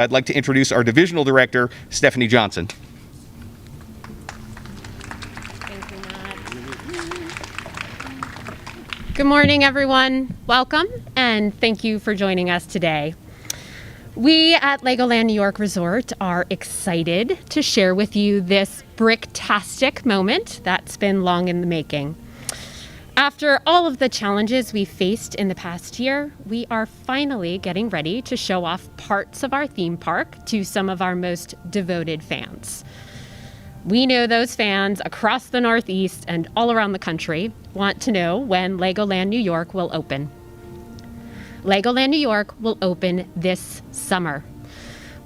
I'd like to introduce our divisional director, Stephanie Johnson. Thank you, Matt. Good morning, everyone. Welcome, and thank you for joining us today. We at Legoland New York Resort are excited to share with you this bricktastic moment that's been long in the making. After all of the challenges we faced in the past year, we are finally getting ready to show off parts of our theme park to some of our most devoted fans. We know those fans across the Northeast and all around the country want to know when Legoland New York will open. Legoland New York will open this summer.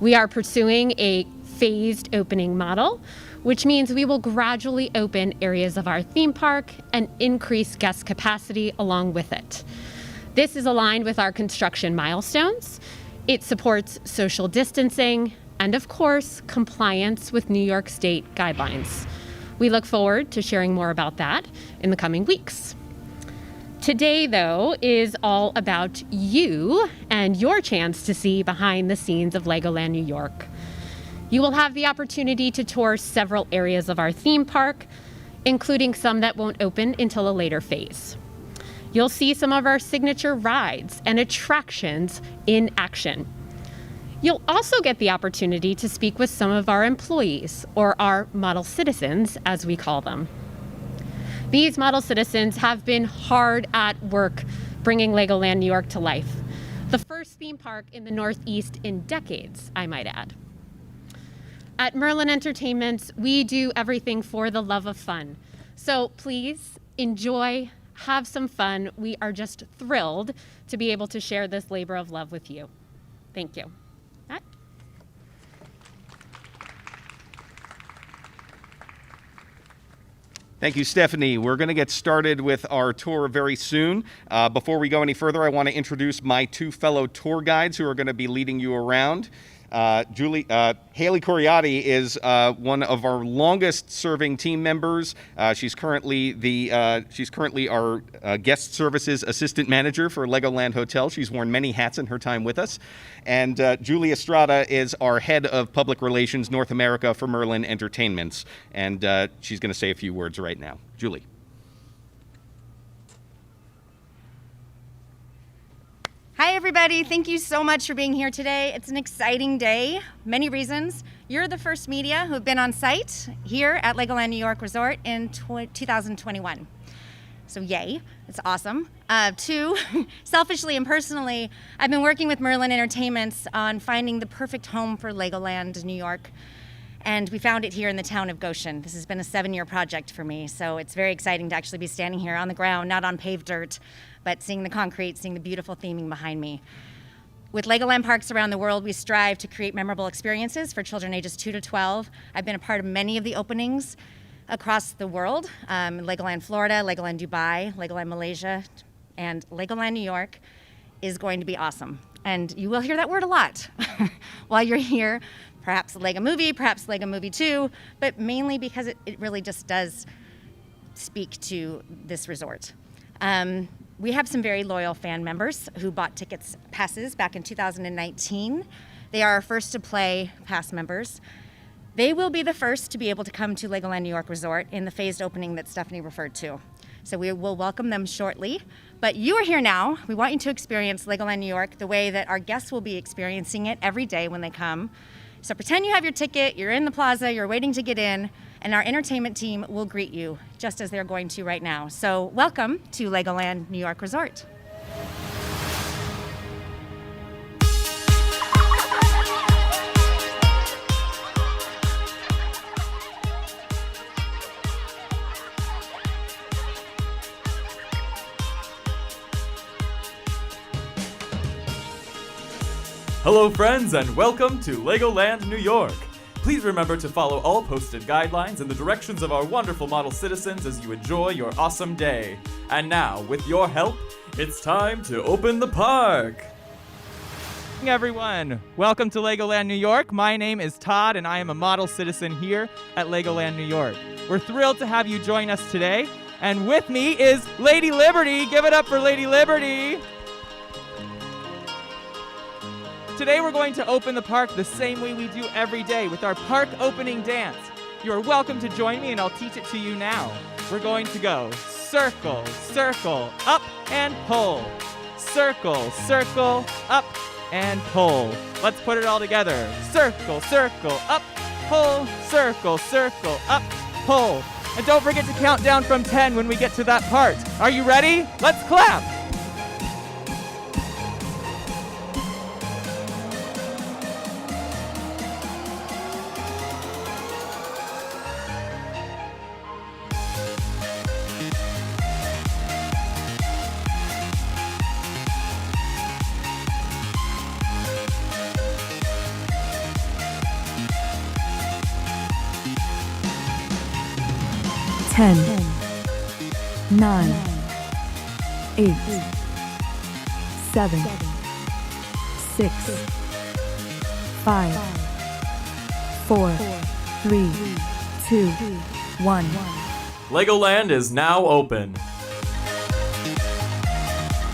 We are pursuing a phased opening model, which means we will gradually open areas of our theme park and increase guest capacity along with it. This is aligned with our construction milestones. It supports social distancing and, of course, compliance with New York State guidelines. We look forward to sharing more about that in the coming weeks. Today, though, is all about you and your chance to see behind the scenes of Legoland New York. You will have the opportunity to tour several areas of our theme park, including some that won't open until a later phase. You'll see some of our signature rides and attractions in action. You'll also get the opportunity to speak with some of our employees, or our model citizens, as we call them. These model citizens have been hard at work bringing Legoland New York to life. The first theme park in the Northeast in decades, I might add. At Merlin Entertainments, we do everything for the love of fun. So please enjoy, have some fun. We are just thrilled to be able to share this labor of love with you. Thank you. Matt? Thank you, Stephanie. We're going to get started with our tour very soon. Before we go any further, I want to introduce my two fellow tour guides who are going to be leading you around. Haley Coriati is one of our longest-serving team members. She's currently our guest services assistant manager for Legoland Hotel. She's worn many hats in her time with us. And Julie Estrada is our head of public relations North America for Merlin Entertainments. And she's going to say a few words right now. Julie. Hi, everybody. Thank you so much for being here today. It's an exciting day. Many reasons. You're the first media who have been on site here at Legoland New York Resort in 2021. So yay, it's awesome. Two, selfishly and personally, I've been working with Merlin Entertainments on finding the perfect home for Legoland New York. And we found it here in the town of Goshen. This has been a 7-year project for me, so it's very exciting to actually be standing here on the ground, not on paved dirt, but seeing the concrete, seeing the beautiful theming behind me. With Legoland parks around the world, we strive to create memorable experiences for children ages 2 to 12. I've been a part of many of the openings across the world, Legoland Florida, Legoland Dubai, Legoland Malaysia, and Legoland New York is going to be awesome. And you will hear that word a lot while you're here. Perhaps a Lego Movie, perhaps Lego Movie 2, but mainly because it really just does speak to this resort. We have some very loyal fan members who bought passes back in 2019. They are our first to play pass members. They will be the first to be able to come to Legoland New York Resort in the phased opening that Stephanie referred to. So we will welcome them shortly. But you are here now. We want you to experience Legoland New York the way that our guests will be experiencing it every day when they come. So pretend you have your ticket, you're in the plaza, you're waiting to get in, and our entertainment team will greet you, just as they're going to right now. So welcome to Legoland New York Resort. Hello friends, and welcome to Legoland New York. Please remember to follow all posted guidelines and the directions of our wonderful model citizens as you enjoy your awesome day. And now, with your help, it's time to open the park. Good morning, everyone. Welcome to Legoland New York. My name is Todd, and I am a model citizen here at Legoland New York. We're thrilled to have you join us today. And with me is Lady Liberty. Give it up for Lady Liberty. Today we're going to open the park the same way we do every day with our park opening dance. You are welcome to join me and I'll teach it to you now. We're going to go circle, circle, up and pull. Circle, circle, up and pull. Let's put it all together. Circle, circle, up, pull, circle, circle, up, pull. And don't forget to count down from 10 when we get to that part. Are you ready? Let's clap. 10, 9, 8, 7, 6, 5, 4, 3, 2, 1. Legoland is now open.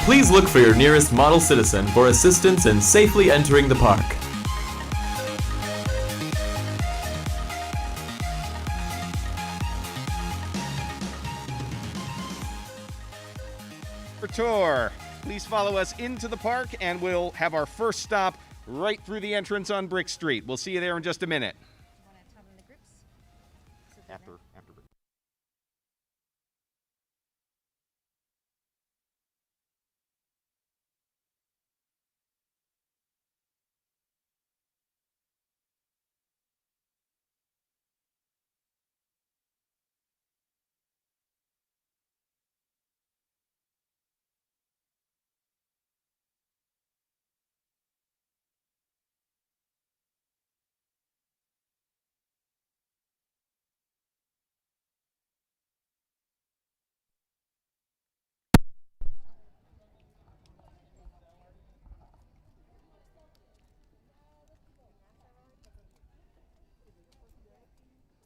Please look for your nearest model citizen for assistance in safely entering the park. Tour. Please follow us into the park and we'll have our first stop right through the entrance on Brick Street. We'll see you there in just a minute. After.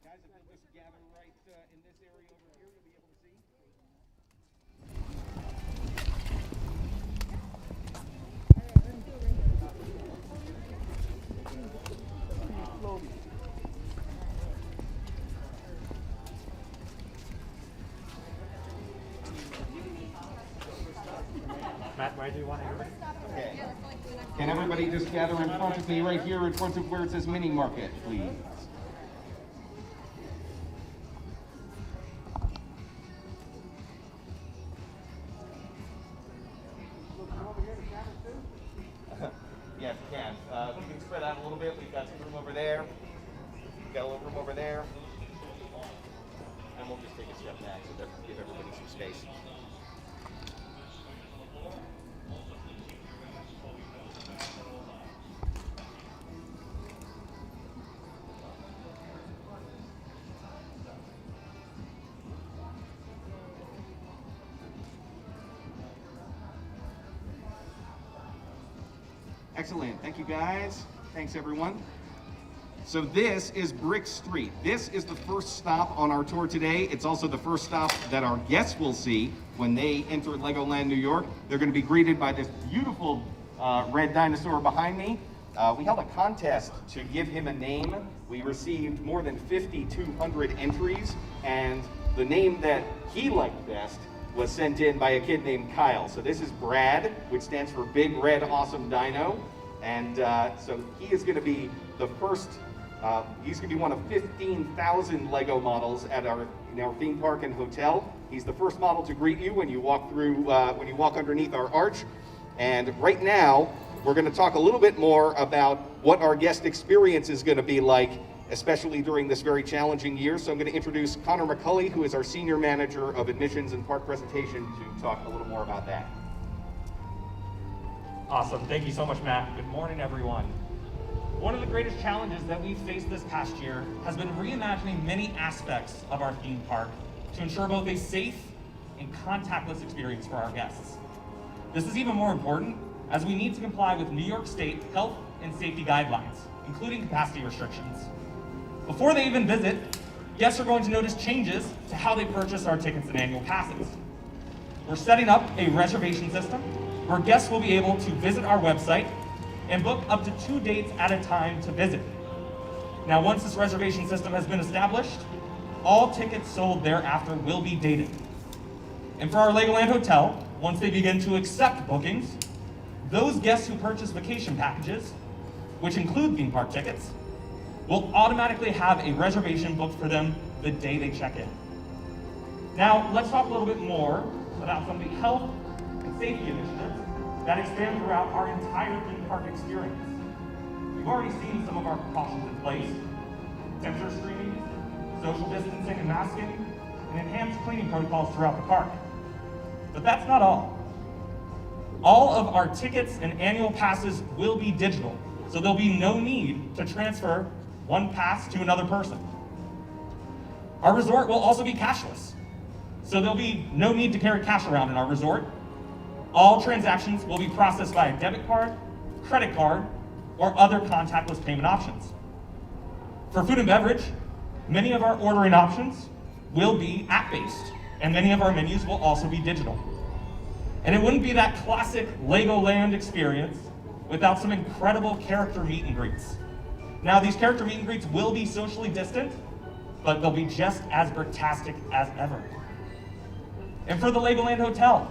Guys, if you'll just gather right in this area over here, you'll be able to see. Matt, where do you want to go? Okay. Can everybody just gather in front of me right here in front of where it says Mini Market, please? Yes, you can. We can spread out a little bit. We've got some room over there. We've got a little room over there. And we'll just take a step back so that give everybody some space. Excellent. Thank you, guys. Thanks, everyone. So this is Brick Street. This is the first stop on our tour today. It's also the first stop that our guests will see when they enter Legoland New York. They're going to be greeted by this beautiful red dinosaur behind me. We held a contest to give him a name. We received more than 5,200 entries, and the name that he liked best was sent in by a kid named Kyle. So this is Brad, which stands for Big Red Awesome Dino. And so he is going to be the first, he's going to be one of 15,000 Lego models at in our theme park and hotel. He's the first model to greet you when you walk through, when you walk underneath our arch. And right now, we're going to talk a little bit more about what our guest experience is going to be like, especially during this very challenging year. So I'm going to introduce Connor McCulley, who is our Senior Manager of Admissions and Park Presentation, to talk a little more about that. Awesome. Thank you so much, Matt. Good morning, everyone. One of the greatest challenges that we've faced this past year has been reimagining many aspects of our theme park to ensure both a safe and contactless experience for our guests. This is even more important as we need to comply with New York State health and safety guidelines, including capacity restrictions. Before they even visit, guests are going to notice changes to how they purchase our tickets and annual passes. We're setting up a reservation system where guests will be able to visit our website, and book up to 2 dates at a time to visit. Now, once this reservation system has been established, all tickets sold thereafter will be dated. And for our Legoland Hotel, once they begin to accept bookings, those guests who purchase vacation packages, which include theme park tickets, will automatically have a reservation booked for them the day they check in. Now, let's talk a little bit more about some of the health and safety initiatives that expand throughout our entire theme park experience. You've already seen some of our precautions in place: temperature screening, social distancing and masking, and enhanced cleaning protocols throughout the park. But that's not all. All of our tickets and annual passes will be digital, so there'll be no need to transfer one pass to another person. Our resort will also be cashless, so there'll be no need to carry cash around in our resort. All transactions will be processed by a debit card, credit card, or other contactless payment options. For food and beverage, many of our ordering options will be app-based, and many of our menus will also be digital. And it wouldn't be that classic Legoland experience without some incredible character meet and greets. Now, these character meet and greets will be socially distant, but they'll be just as fantastic as ever. And for the Legoland Hotel,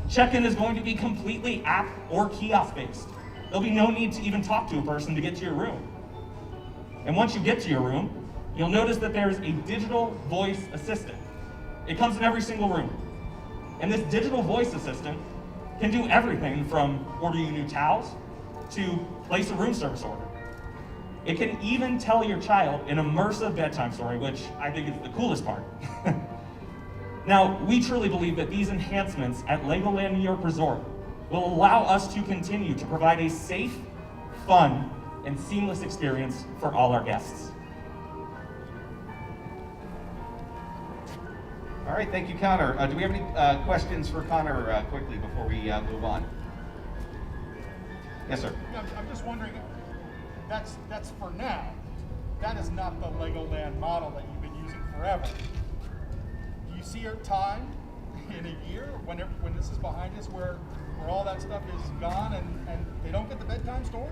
check-in is going to be completely app or kiosk-based. There'll be no need to even talk to a person to get to your room. And once you get to your room, you'll notice that there's a digital voice assistant. It comes in every single room. And this digital voice assistant can do everything from order you new towels to place a room service order. It can even tell your child an immersive bedtime story, which I think is the coolest part. Now, we truly believe that these enhancements at Legoland New York Resort will allow us to continue to provide a safe, fun, and seamless experience for all our guests. All right, thank you, Connor. Do we have any questions for Connor quickly before we move on? Yes, sir. I'm just wondering, that's for now. That is not the Legoland model that you've been using forever. Do you see a time in a year when this is behind us where all that stuff is gone and they don't get the bedtime story?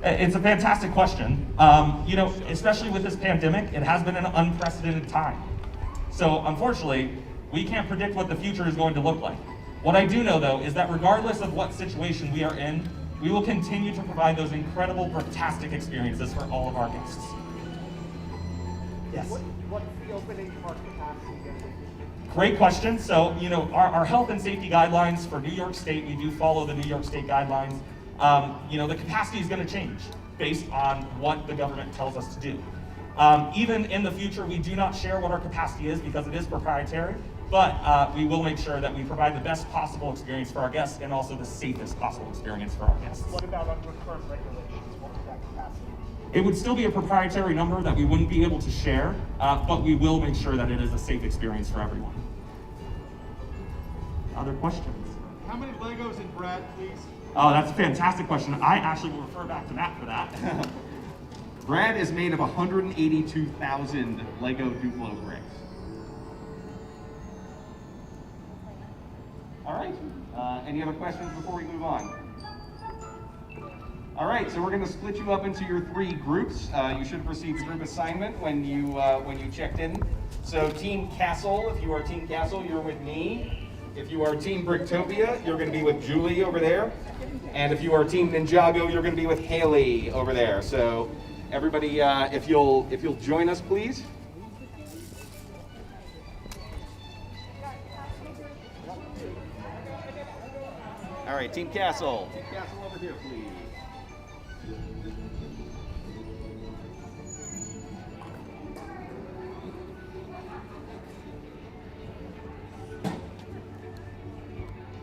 It's a fantastic question. Especially with this pandemic, it has been an unprecedented time. So unfortunately, we can't predict what the future is going to look like. What I do know, though, is that regardless of what situation we are in, we will continue to provide those incredible, fantastic experiences for all of our guests. Yes? What's the opening park capacity going to be? Great question. So, our health and safety guidelines for New York State, we do follow the New York State guidelines. The capacity is going to change based on what the government tells us to do. Even in the future, we do not share what our capacity is because it is proprietary, but we will make sure that we provide the best possible experience for our guests and also the safest possible experience for our guests. What about under current regulations? What would that capacity be? It would still be a proprietary number that we wouldn't be able to share, but we will make sure that it is a safe experience for everyone. Other questions? How many Legos in Brad, please? Oh, that's a fantastic question. I actually will refer back to Matt for that. Brad is made of 182,000 Lego Duplo bricks. All right. Any other questions before we move on? All right, so we're going to split you up into your 3 groups. You should have received a group assignment when you checked in. So Team Castle, if you are Team Castle, you're with me. If you are Team Bricktopia, you're going to be with Julie over there. And if you are Team Ninjago, you're going to be with Haley over there. So everybody, if you'll join us, please. All right, Team Castle. Team Castle over here, please.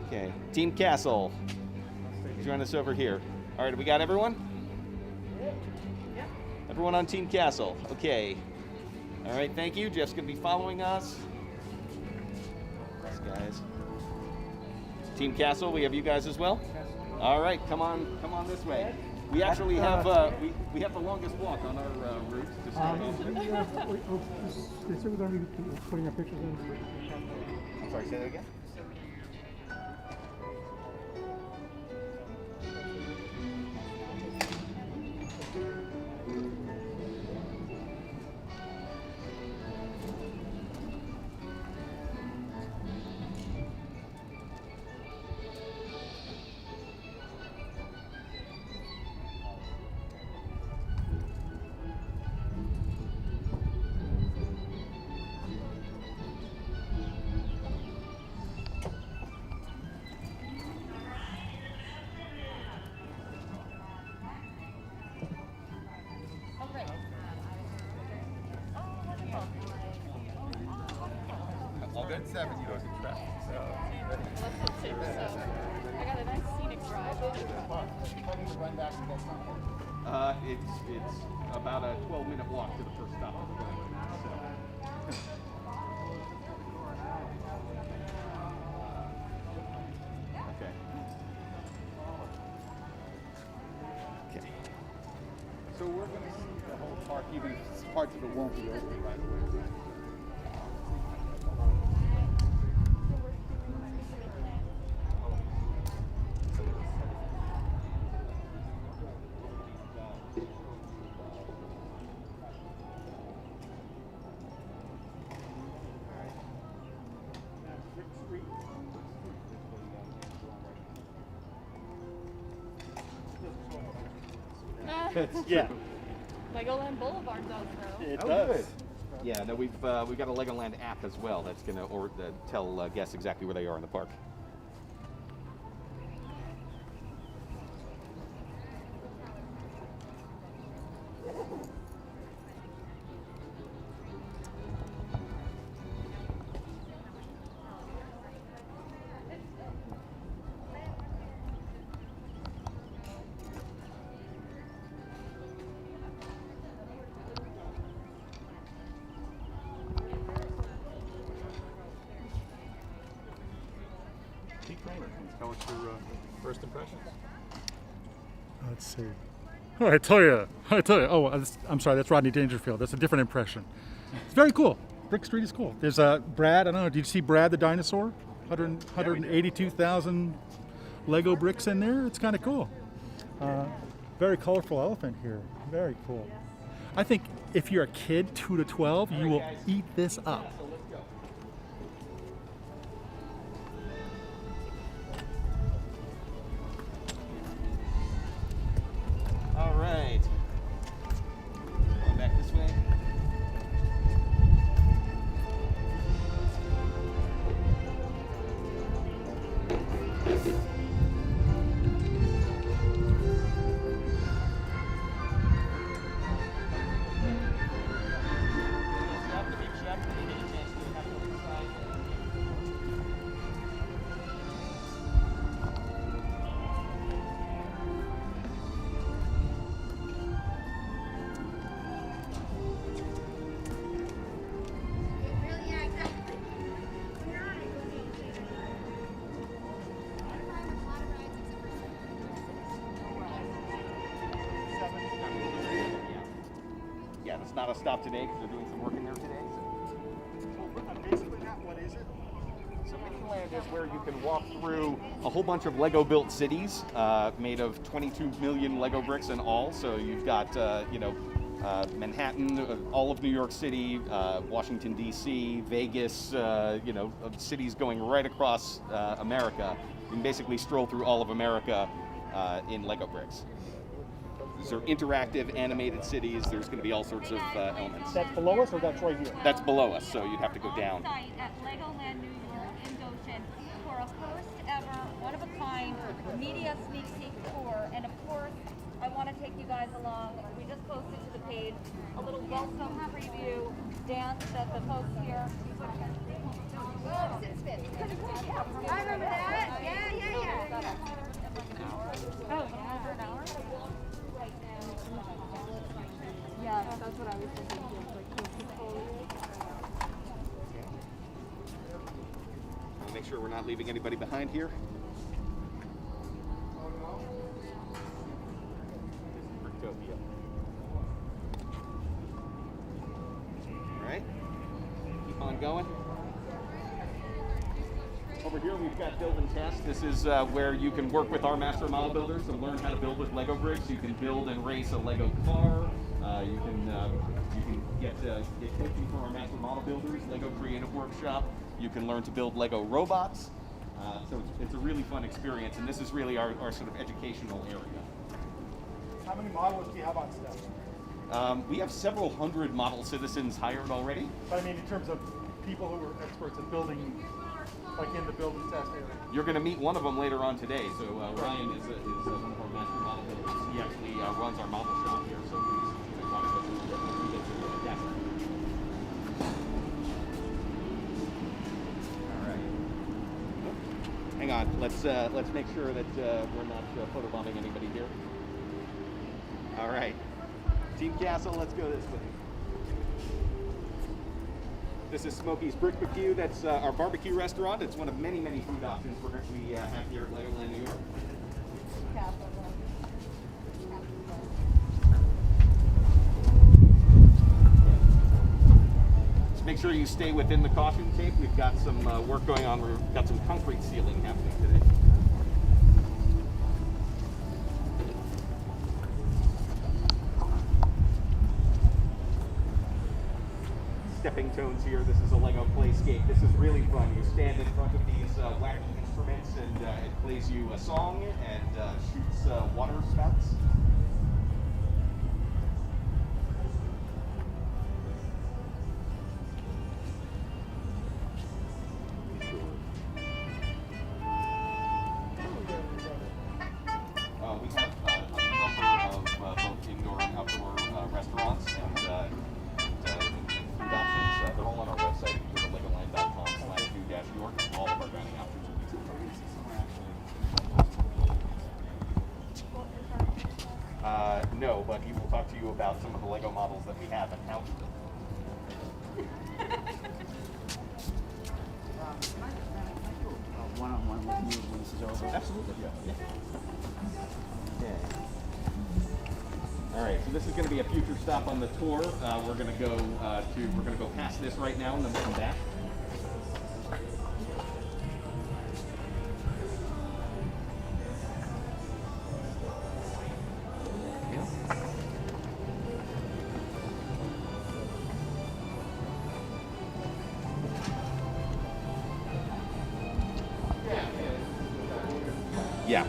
Okay, Team Castle, join us over here. All right, we got everyone? Everyone on Team Castle. Okay. All right, thank you. Jeff's going to be following us. Thanks, guys. Team Castle, we have you guys as well? All right, come on this way. We actually have we have the longest walk on our route to start off with. They said we're going to be putting our pictures in. I'm sorry, say that again? at 7, you don't get traffic. So, I got a nice scenic drive. I need to run back and get something. It's about a 12-minute walk to the first stop of the building. So. Okay. Okay. So we're going to see the whole park, even parts of it won't be open right away. Yeah, Legoland Boulevard does though. it Oh, does. good. Yeah, no, we've got a Legoland app as well that's going to tell guests exactly where they are in the park. Pete Kramer, tell us your first impressions. Let's see. Oh, I tell you. Oh, I'm sorry. That's Rodney Dangerfield. That's a different impression. It's very cool. Brick Street is cool. There's Brad. I don't know. Did you see Brad the dinosaur? 182,000 Lego bricks in there. It's kind of cool. Very colorful elephant here. Very cool. I think if you're a kid, 2 to 12, you will eat this up. All right. Going back this way. Yeah, that's not a stop today because they're doing some work in there today. Basically, what is it? So Miniland is where you can walk through a whole bunch of Lego-built cities made of 22 million Lego bricks in all. So you've got, Manhattan, all of New York City, Washington, D.C., Vegas, cities going right across America. You can basically stroll through all of America in Lego bricks. These are interactive, animated cities. There's going to be all sorts of elements. That's below us or that's right here? That's below us, so you'd have to go down. On site at Legoland New York in Goshen for a first ever, one-of-a-kind media sneak peek tour. And of course, I want to take you guys along. We just posted to the page a little welcome preview dance that the folks here. Oh, sit spin. I remember that. Yeah. Oh yeah. For an hour? Yes, that's what I was thinking. We'll make sure we're not leaving anybody behind here. Bricktopia. All right, keep on going. Over here we've got build and test. This is where you can work with our master model builders to learn how to build with Lego bricks. You can build and race a Lego car. You can get coaching from our master model builders, Lego Creative Workshop. You can learn to build Lego robots. So it's a really fun experience, and this is really our sort of educational area. How many modelers do you have on staff? We have several hundred model citizens hired already. But I mean, in terms of people who are experts in building, like in the build and test area. You're going to meet one of them later on today. So Ryan is one of our master model builders. He actually runs our model shop here. So he's going to talk about this. on. Let's make sure that we're not photobombing anybody here. All right. Team Castle, let's go this way. This is Smokey's Brick-B-Q. That's our barbecue restaurant. It's one of many, many food options we have here at Legoland New York. Just make sure you stay within the caution tape. We've got some work going on. We've got some concrete sealing happening today. Stepping tones here. This is a Lego playscape. This is really fun. You stand in front of these wacky instruments and it plays you a song and shoots water spouts. We have a number of both indoor and outdoor restaurants and food options. They're all on our website. You go to legoland.com/new-york. All of our dining options will be. No, but he will talk to you about some of the Lego models that we have and how we build them. One-on-one with you when this is over. Absolutely, yeah. Okay. All right, so this is going to be a future stop on the tour. We're going to go past this right now, and then we'll come back. Yeah,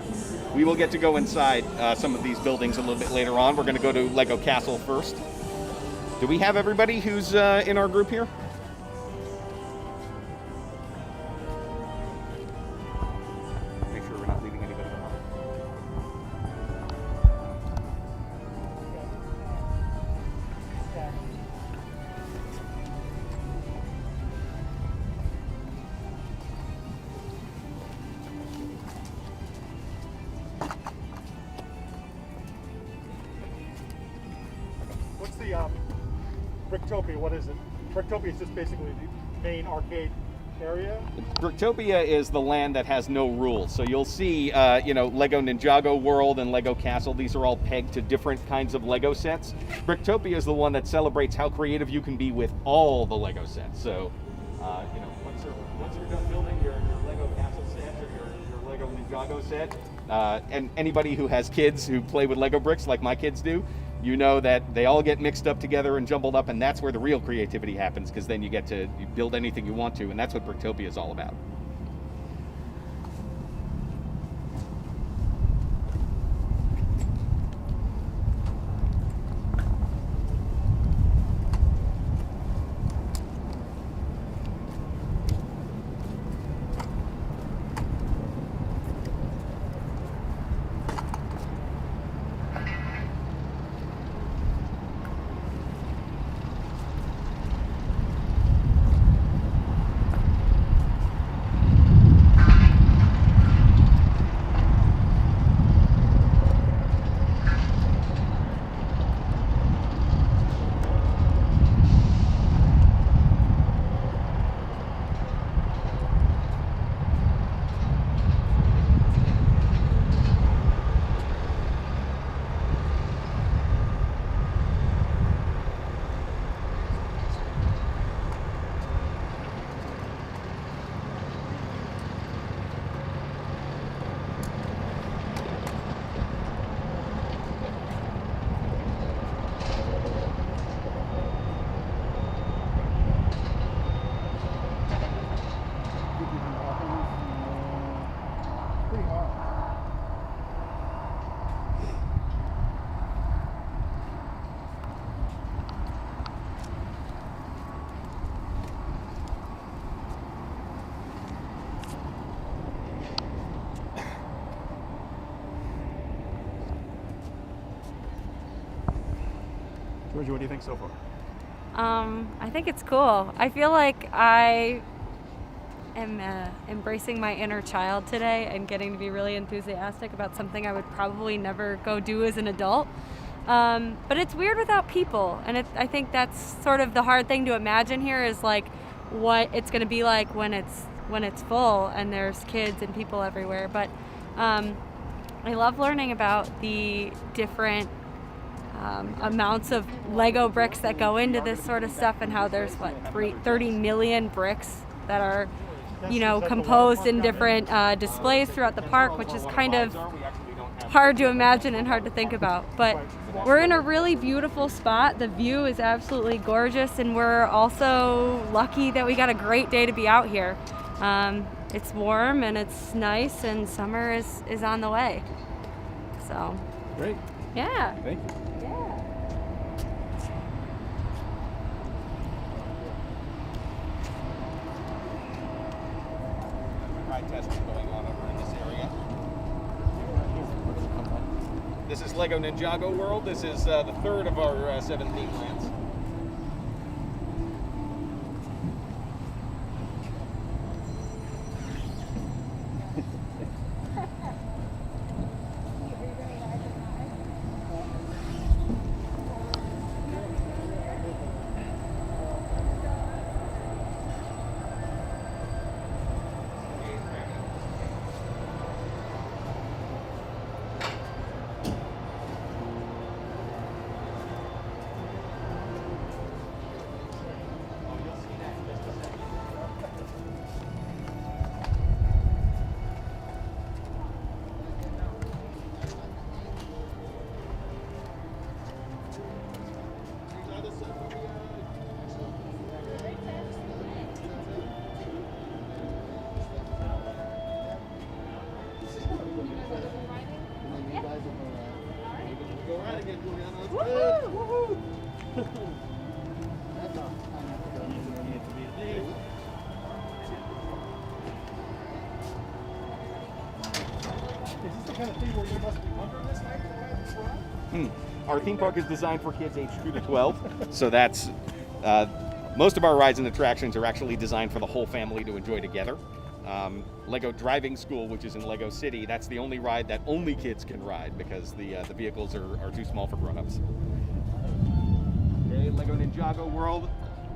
we will get to go inside some of these buildings a little bit later on. We're going to go to Lego Castle first. Do we have everybody who's in our group here? Make sure we're not leaving anybody behind. What's the Bricktopia? What is it? Bricktopia is just basically the main arcade area. Bricktopia is the land that has no rules. So you'll see, Lego Ninjago World and Lego Castle. These are all pegged to different kinds of Lego sets. Bricktopia is the one that celebrates how creative you can be with all the Lego sets. So, once you're done building your Lego Castle set or your Lego Ninjago set, and anybody who has kids who play with Lego bricks like my kids do, you know that they all get mixed up together and jumbled up, and that's where the real creativity happens, because then you get to build anything you want to, and that's what Bricktopia is all about. Georgia, what do you think so far? I think it's cool. I feel like I am embracing my inner child today and getting to be really enthusiastic about something I would probably never go do as an adult. But it's weird without people, and I think that's sort of the hard thing to imagine here is like what it's going to be like when it's full and there's kids and people everywhere. But I love learning about the different amounts of Lego bricks that go into this sort of stuff, and how there's 30 million bricks that are, composed in different displays throughout the park, which is kind of hard to imagine and hard to think about. But we're in a really beautiful spot. The view is absolutely gorgeous, and we're also lucky that we got a great day to be out here. It's warm and it's nice, and summer is on the way. So Great. yeah. Thank you. Yeah. Ride testing going on over in this area. This is Lego Ninjago World. This is the third of our 7 theme lands. Our theme park is designed for kids aged 2 to 12, so that's most of our rides and attractions are actually designed for the whole family to enjoy together. Lego Driving School, which is in Lego City, that's the only ride that only kids can ride because the vehicles are too small for grown-ups. Okay, Lego Ninjago World.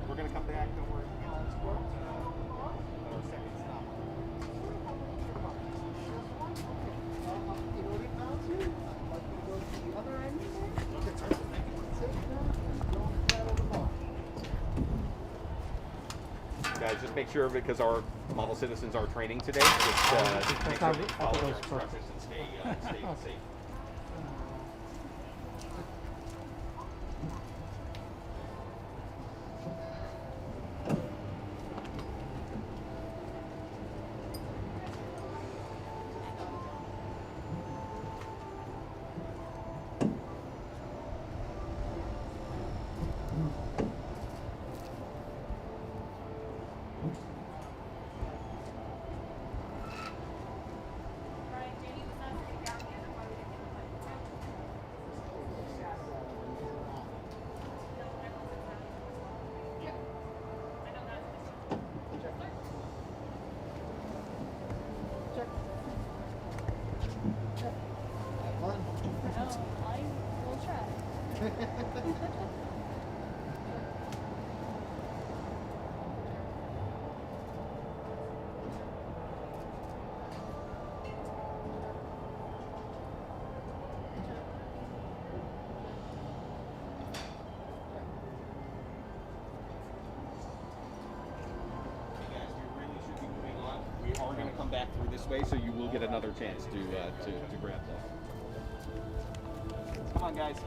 We're going to come back to where Alan's world. Our second stop. Guys, just make sure, because our model citizens are training today, just make sure they follow their instructions and stay safe. Are going to come back through this way, so you will get another chance to grab that. Come on, guys.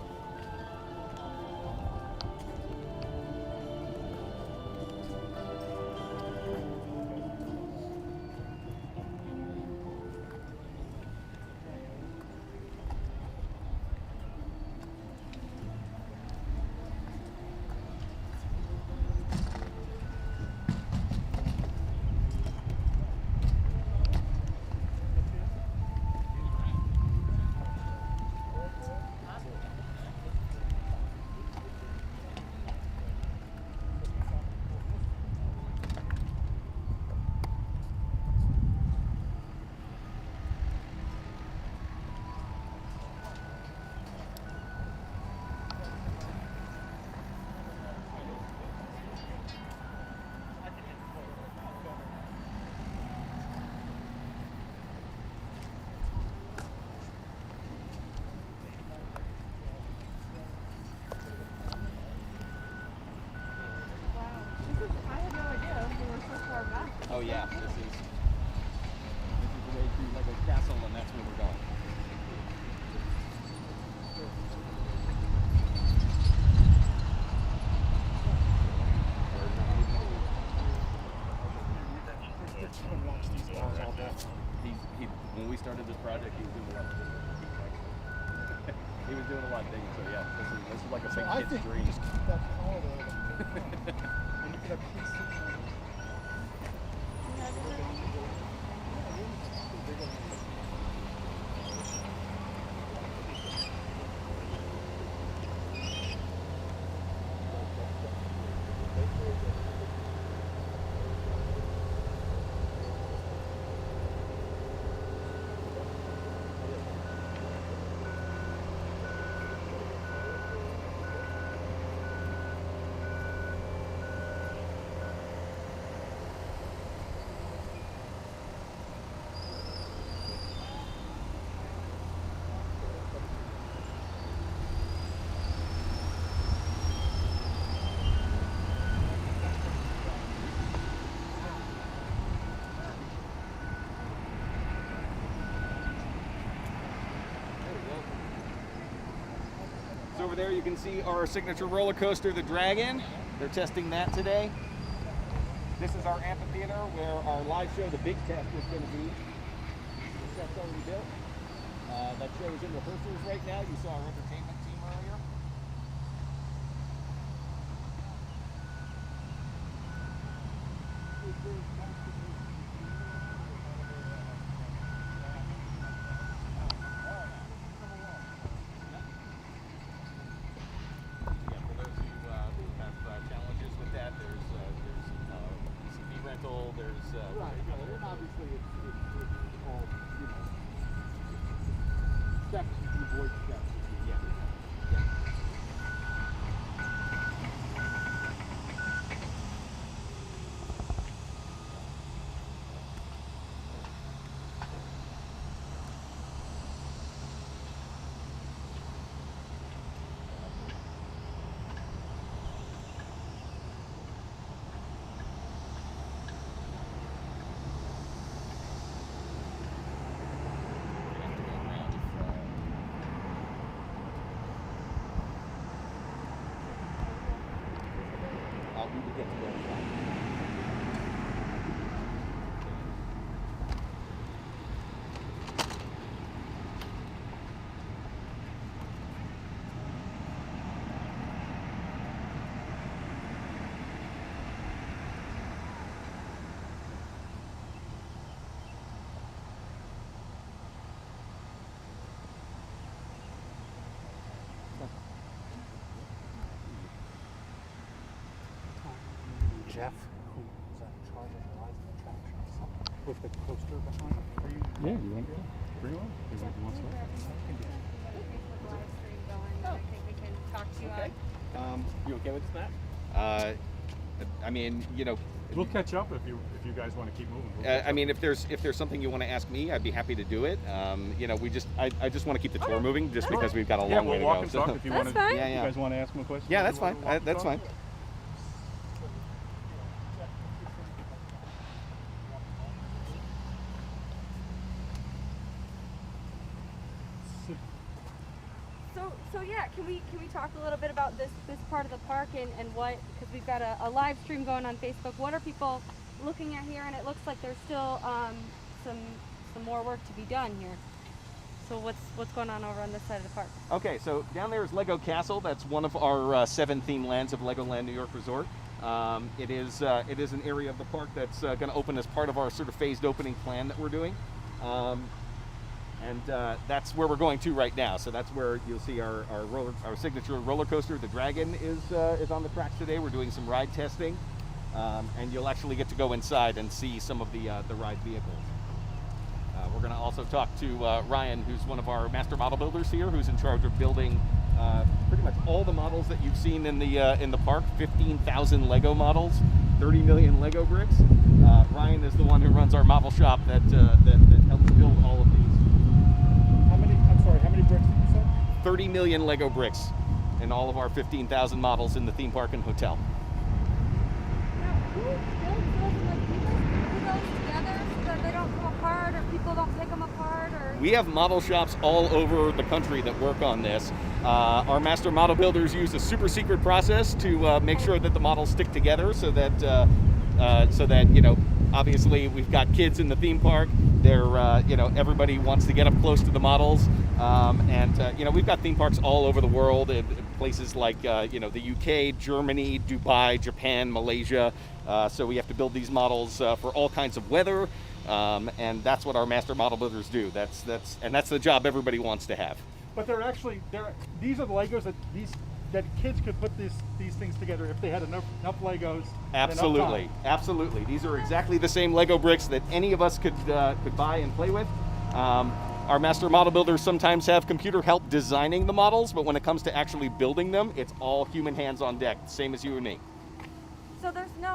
project, he was doing a lot of digging. He was doing a lot of digging, so yeah, this is like a big I kid's think dream. just keep that corridor. And you could have kids sitting on it. So over there you can see our signature roller coaster, the Dragon. They're testing that today. This is our amphitheater where our live show, the big test, is going to be. The set's already built. That show is in rehearsals right now. You saw our entertainment team earlier. Yeah, for those who have challenges with that, there's CP rental, there's Right, and obviously it's all, you know, steps, you avoid steps. yeah. We would get to go inside. Jeff, who is in charge of the rides and attractions, with the coaster behind him. Are you? Yeah, you want to bring one? You want some? Facebook live stream going that I think we can talk to you on. You okay with this, Matt? I mean, you know, We'll catch up if you guys want to keep moving. I mean, if there's something you want to ask me, I'd be happy to do it. You know, I just want to keep the tour moving, just because we've got a long way to walk go. and So. talk if you That's want fine. Yeah, You yeah. guys want to ask him a question? Yeah, that's You wanna fine. walk and That's talk? fine. So yeah, can we talk a little bit about this part of the park and what, because we've got a live stream going on Facebook. What are people looking at here? And it looks like there's still some more work to be done here. So what's going on over on this side of the park? Okay, so down there is Lego Castle. That's one of our 7 theme lands of Legoland New York Resort. It is an area of the park that's going to open as part of our sort of phased opening plan that we're doing. And that's where we're going to right now. So that's where you'll see our signature roller coaster, the Dragon, is on the tracks today. We're doing some ride testing, and you'll actually get to go inside and see some of the ride vehicles. We're going to also talk to Ryan, who's one of our master model builders here, who's in charge of building pretty much all the models that you've seen in the park. 15,000 Lego models, 30 million Lego bricks. Ryan is the one who runs our model shop that helps build all of these. How many bricks did you say? 30 million Lego bricks in all of our 15,000 models in the theme park and hotel. Now, who builds those? And, like, do you guys glue those together so that they don't come apart, or people don't take them apart, or? We have model shops all over the country that work on this. Our master model builders use a super secret process to make sure that the models stick together, so that you know, obviously we've got kids in the theme park. everybody wants to get up close to the models. We've got theme parks all over the world, in places like, the UK, Germany, Dubai, Japan, Malaysia. So we have to build these models for all kinds of weather. And that's what our master model builders do. That's the job everybody wants to have. But these are the Legos that kids could put these things together if they had enough Legos. Absolutely, absolutely. These are exactly the same Lego bricks that any of us could buy and play with. Our master model builders sometimes have computer help designing the models, but when it comes to actually building them, it's all human hands on deck, same as you and me. So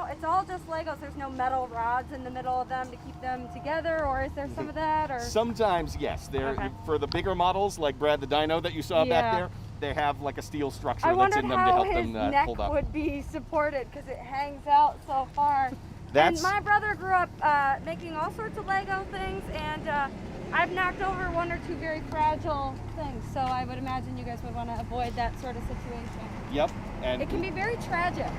it's all just Legos. There's no metal rods in the middle of them to keep them together, or is there some of that? Or sometimes, yes. Okay. For the bigger models, like Brad the Dino that you saw back there, they have like a steel structure that's in them to help them hold up. I wondered how his neck would be supported because it hangs out so far. And my brother grew up making all sorts of Lego things, and I've knocked over one or two very fragile things. So I would imagine you guys would want to avoid that sort of situation. Yep. And it can be very tragic.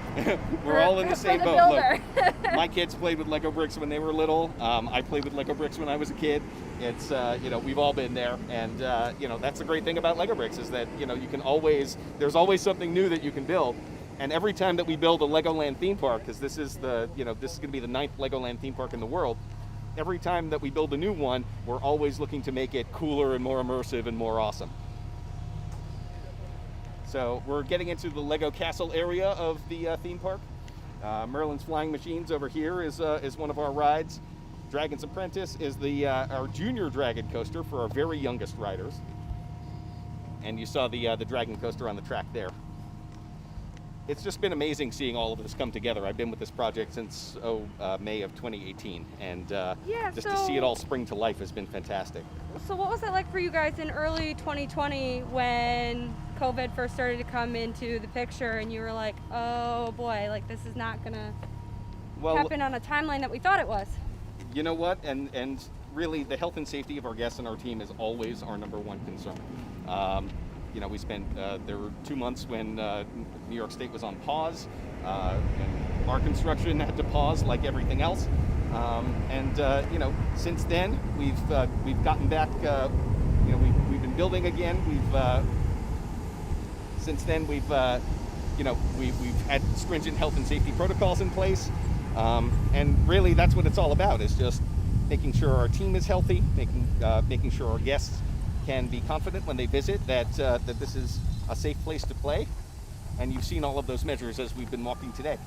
We're all in the same boat. Look, my kids played with Lego bricks when they were little. I played with Lego bricks when I was a kid. It's we've all been there, and that's the great thing about Lego bricks is that there's always something new that you can build. And every time that we build a Legoland theme park, because this is going to be the 9th Legoland theme park in the world. Every time that we build a new one, we're always looking to make it cooler and more immersive and more awesome. So we're getting into the Lego Castle area of the theme park. Merlin's Flying Machines over here is one of our rides. Dragon's Apprentice is our junior dragon coaster for our very youngest riders. And you saw the dragon coaster on the track there. It's just been amazing seeing all of this come together. I've been with this project since May of 2018, and to see it all spring to life has been fantastic. So what was it like for you guys in early 2020 when COVID first started to come into the picture and you were like, oh boy, like this is not gonna happen on a timeline that we thought it was? You know what, and really the health and safety of our guests and our team is always our number one concern. We spent, there were 2 months when New York State was on pause, and our construction had to pause like everything else. Since then, we've gotten back, we've been building again. Since then, we've had stringent health and safety protocols in place. And really that's what it's all about, is just making sure our team is healthy, making sure our guests can be confident when they visit that this is a safe place to play. And you've seen all of those measures as we've been walking today.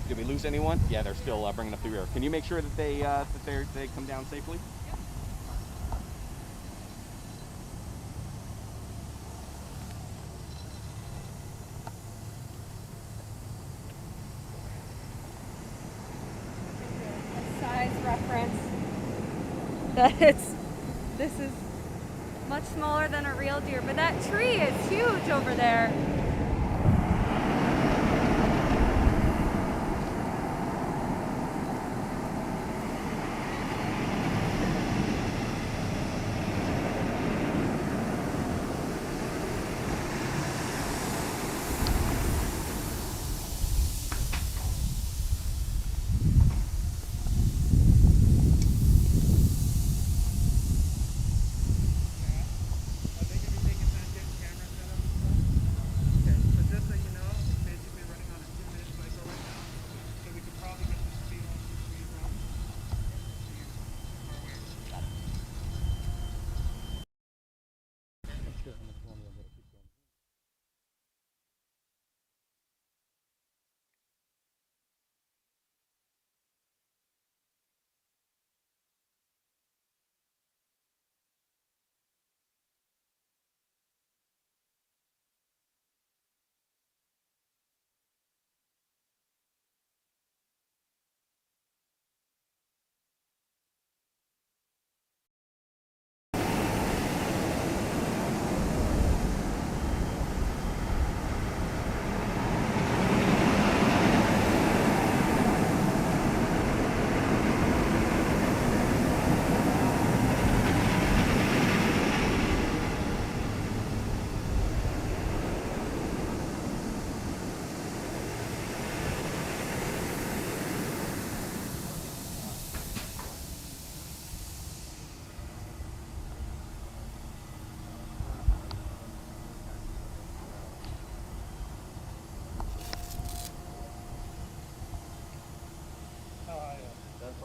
Did we lose anyone? Yeah, they're still bringing up the rear. Can you make sure that they come down safely? A size reference that this is much smaller than a real deer, but that tree is huge over there.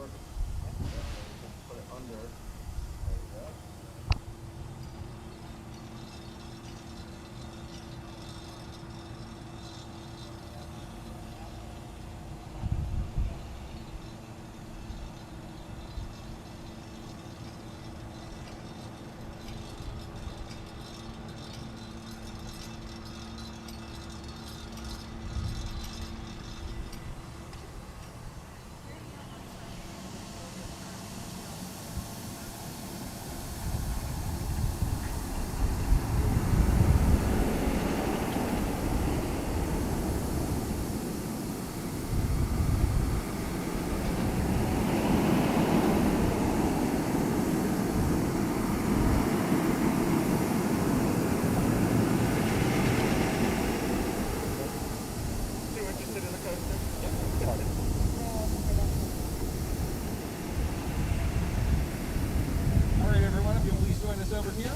perfect. Put it under. There you go. All right, everyone, if you'll please join us over here.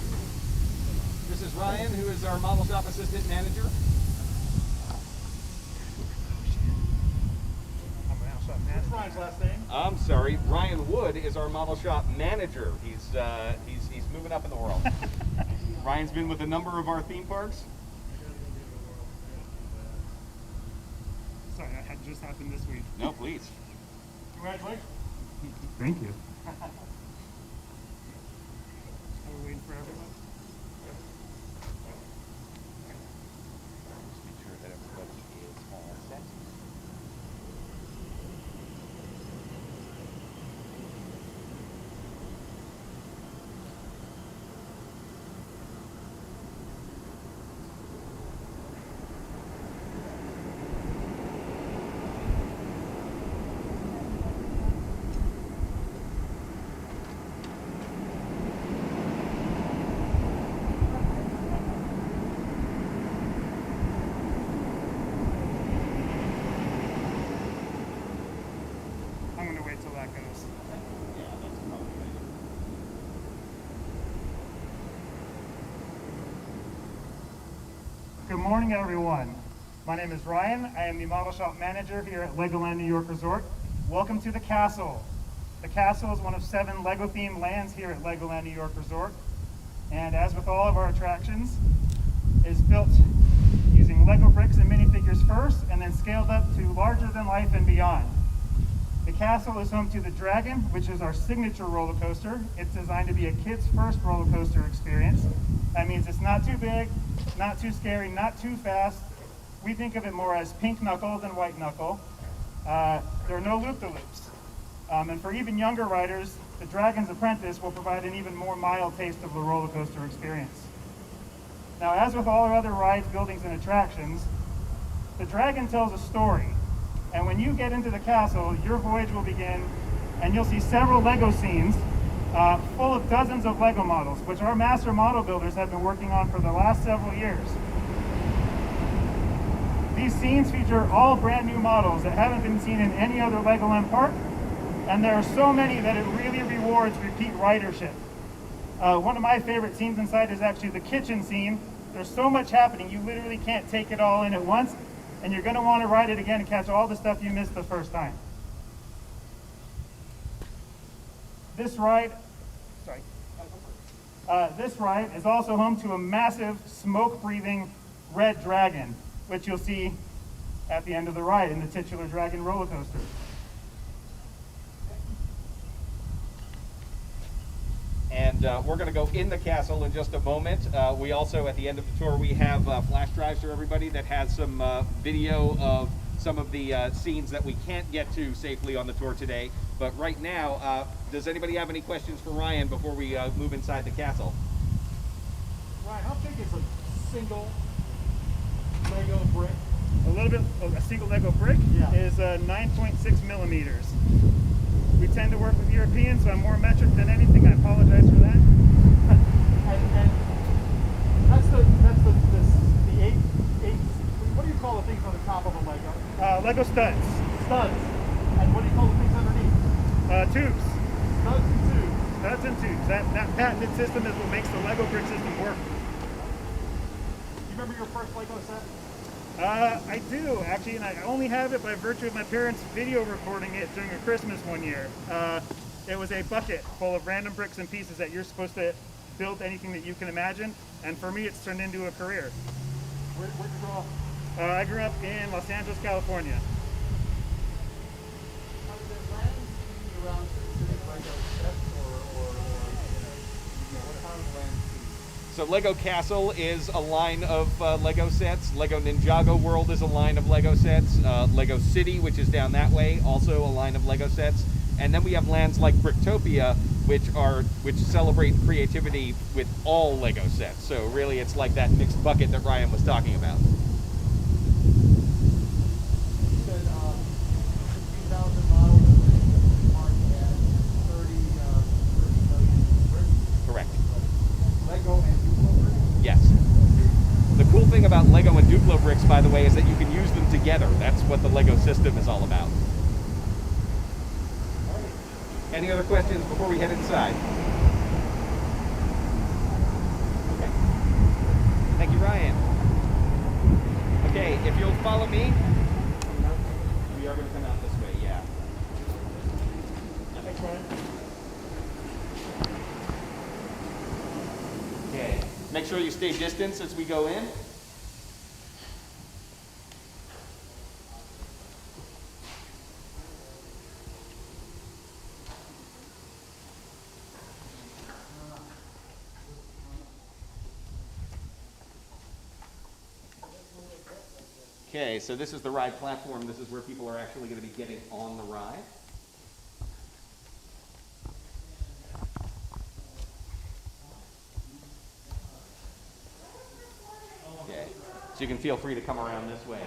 This is Ryan, who is our model shop assistant manager. What's Ryan's last name? I'm sorry, Ryan Wood is our model shop manager. He's moving up in the world. Ryan's been with a number of our theme parks. Sorry, that had just happened this week. No, please. Congratulations. Thank you. Are we waiting for everyone? Just make sure that everybody is all set. I'm going to wait till that goes. Good morning, everyone. My name is Ryan. I am the model shop manager here at Legoland New York Resort. Welcome to the castle. The castle is one of 7 Lego-themed lands here at Legoland New York Resort. And as with all of our attractions, it is built using Lego bricks and minifigures first, and then scaled up to larger than life and beyond. The castle is home to the Dragon, which is our signature roller coaster. It's designed to be a kid's first roller coaster experience. That means it's not too big, not too scary, not too fast. We think of it more as pink knuckle than white knuckle. There are no loop-de-loops. And for even younger riders, the Dragon's Apprentice will provide an even more mild taste of the roller coaster experience. Now, as with all our other rides, buildings, and attractions, the Dragon tells a story. And when you get into the castle, your voyage will begin, and you'll see several Lego scenes full of dozens of Lego models, which our master model builders have been working on for the last several years. These scenes feature all brand new models that haven't been seen in any other Legoland park, and there are so many that it really rewards repeat ridership. One of my favorite scenes inside is actually the kitchen scene. There's so much happening, you literally can't take it all in at once, and you're going to want to ride it again and catch all the stuff you missed the first time. This ride is also home to a massive smoke-breathing red dragon, which you'll see at the end of the ride in the titular Dragon roller coaster. And we're going to go in the castle in just a moment. We also, at the end of the tour, we have flash drives for everybody that has some video of some of the scenes that we can't get to safely on the tour today. But right now, does anybody have any questions for Ryan before we move inside the castle? Ryan, how big is a single Lego brick? A single Lego brick is 9.6 millimeters. We tend to work with Europeans, so I'm more metric than anything. I apologize for that. and that's the eight. What do you call the things on the top of a Lego? Lego studs. Studs. And what do you call the things underneath? Tubes. Studs and tubes. Studs and tubes. That patented system is what makes the Lego brick system work. You remember your first Lego set? I do, actually, and I only have it by virtue of my parents video recording it during a Christmas one year. It was a bucket full of random bricks and pieces that you're supposed to build anything that you can imagine, and for me it's turned into a career. Where'd you grow up? I grew up in Los Angeles, California. How does it land you around specific Lego sets how does it land you? So Lego Castle is a line of Lego sets. Lego Ninjago World is a line of Lego sets. Lego City, which is down that way, also a line of Lego sets. And then we have lands like Bricktopia, which celebrate creativity with all Lego sets. So really, it's like that mixed bucket that Ryan was talking about. You said 15,000 models of the park and 30 million bricks. Correct. Lego and Duplo bricks? Yes. The cool thing about Lego and Duplo bricks, by the way, is that you can use them together. That's what the Lego system is all about. Any other questions before we head inside? Okay. Thank you, Ryan. Okay, if you'll follow me, we are going to come out this way, yeah. Thanks, Ryan. Okay, make sure you stay distant as we go in. Okay, so this is the ride platform. This is where people are actually going to be getting on the ride. Okay, so you can feel free to come around this way.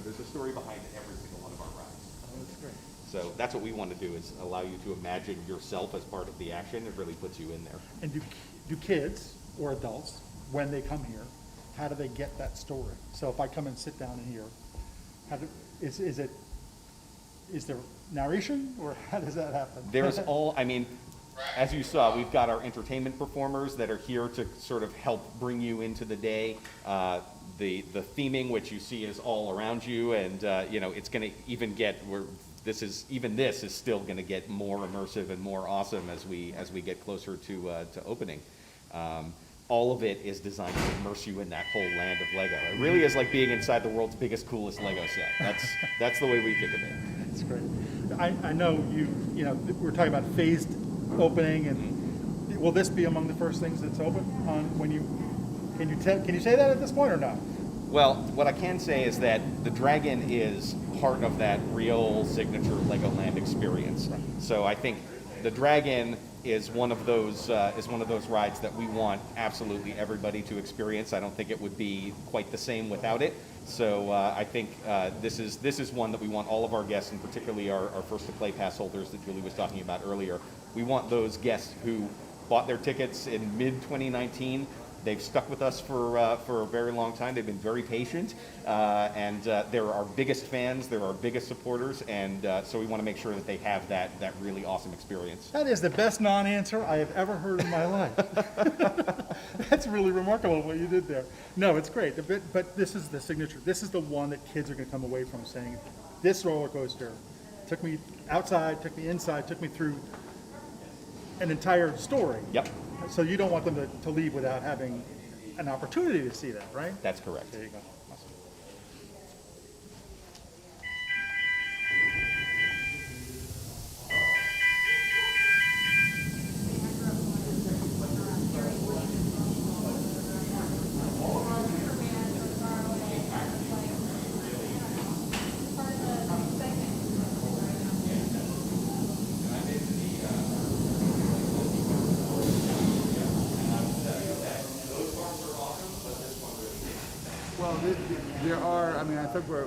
There's a story behind every single one of our rides. Oh, that's great. So that's what we want to do, is allow you to imagine yourself as part of the action. It really puts you in there. And do kids or adults, when they come here, how do they get that story? So if I come and sit down in here, is there narration, or how does that happen? There's as you saw, we've got our entertainment performers that are here to sort of help bring you into the day. The theming, which you see, is all around you, and it's going to even get this is still going to get more immersive and more awesome as we get closer to opening. All of it is designed to immerse you in that whole land of Lego. It really is like being inside the world's biggest, coolest Lego set. That's the way we think of it. That's great. I know we're talking about phased opening, and will this be among the first things that's open can you say that at this point or not? Well, what I can say is that the Dragon is part of that real signature Legoland experience. So I think the Dragon is one of those rides that we want absolutely everybody to experience. I don't think it would be quite the same without it. So I think this is one that we want all of our guests, and particularly our first to play pass holders that Julie was talking about earlier. We want those guests who bought their tickets in mid-2019 They've stuck with us for a very long time. They've been very patient, and they're our biggest fans. They're our biggest supporters, and so we want to make sure that they have that really awesome experience. That is the best non-answer I have ever heard in my life. That's really remarkable what you did there. No, it's great, but this is the signature. This is the one that kids are going to come away from saying, this roller coaster took me outside, took me inside, took me through an entire story. Yep. So you don't want them to leave without having an opportunity to see that, right? That's correct. There you go. Awesome. Well, there are, I mean, I think are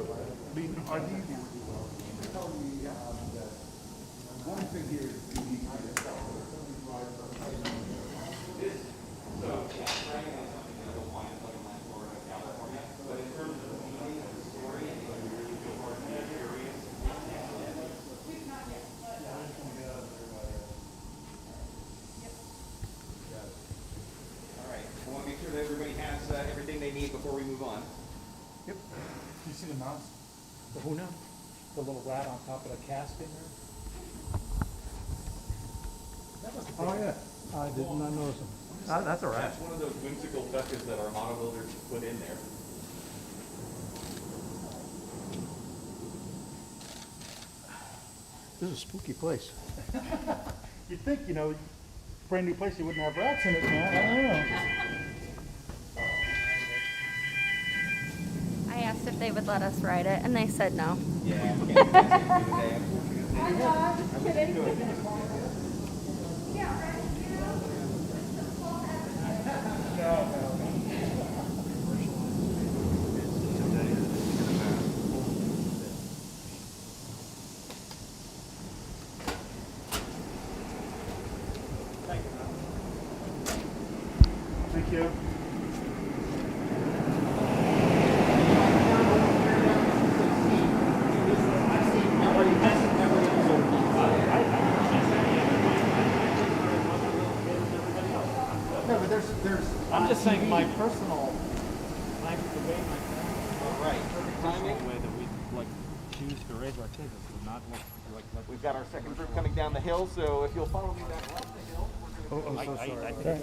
these, one thing here is unique to yourself. All right. I want to make sure that everybody has everything they need before we move on. Yep. Do you see the mouse? The who now? The little rat on top of the cask in there? Oh, yeah. I did not notice them. That's all right. That's one of those whimsical touches that our model builders put in there. This is a spooky place. You'd think, brand new place, you wouldn't have rats in it, man. I don't know. I asked if they would let us ride it, and they said no. Yeah. Thank you. No, but there's. I'm just saying my personal, the way my Right. Timing. way that we like choose to raise our kids is to not look like. We've got our second group coming down the hill, so if you'll follow me down the hill, we're going to. Oh, so sorry. I think Okay.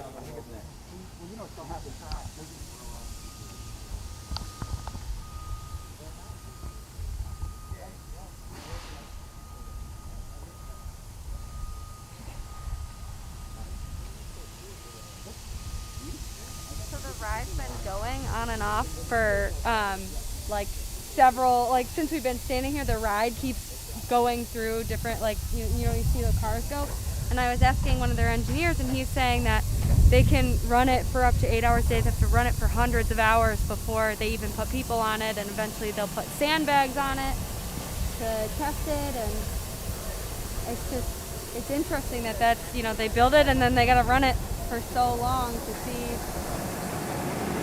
So the ride's been going on and off for like several, like since we've been standing here, the ride keeps going through different, like, you see the cars go. And I was asking one of their engineers, and he's saying that they can run it for up to 8 hours a day. They have to run it for hundreds of hours before they even put people on it, and eventually they'll put sandbags on it to test it. And it's interesting that's, they build it and then they gotta run it for so long to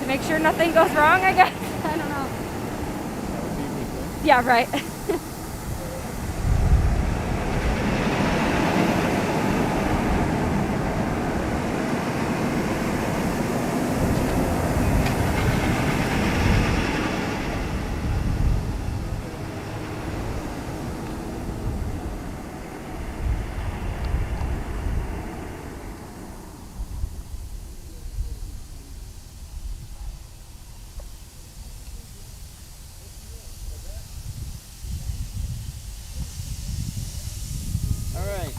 make sure nothing goes wrong, I guess. I don't know. Yeah, right. All right.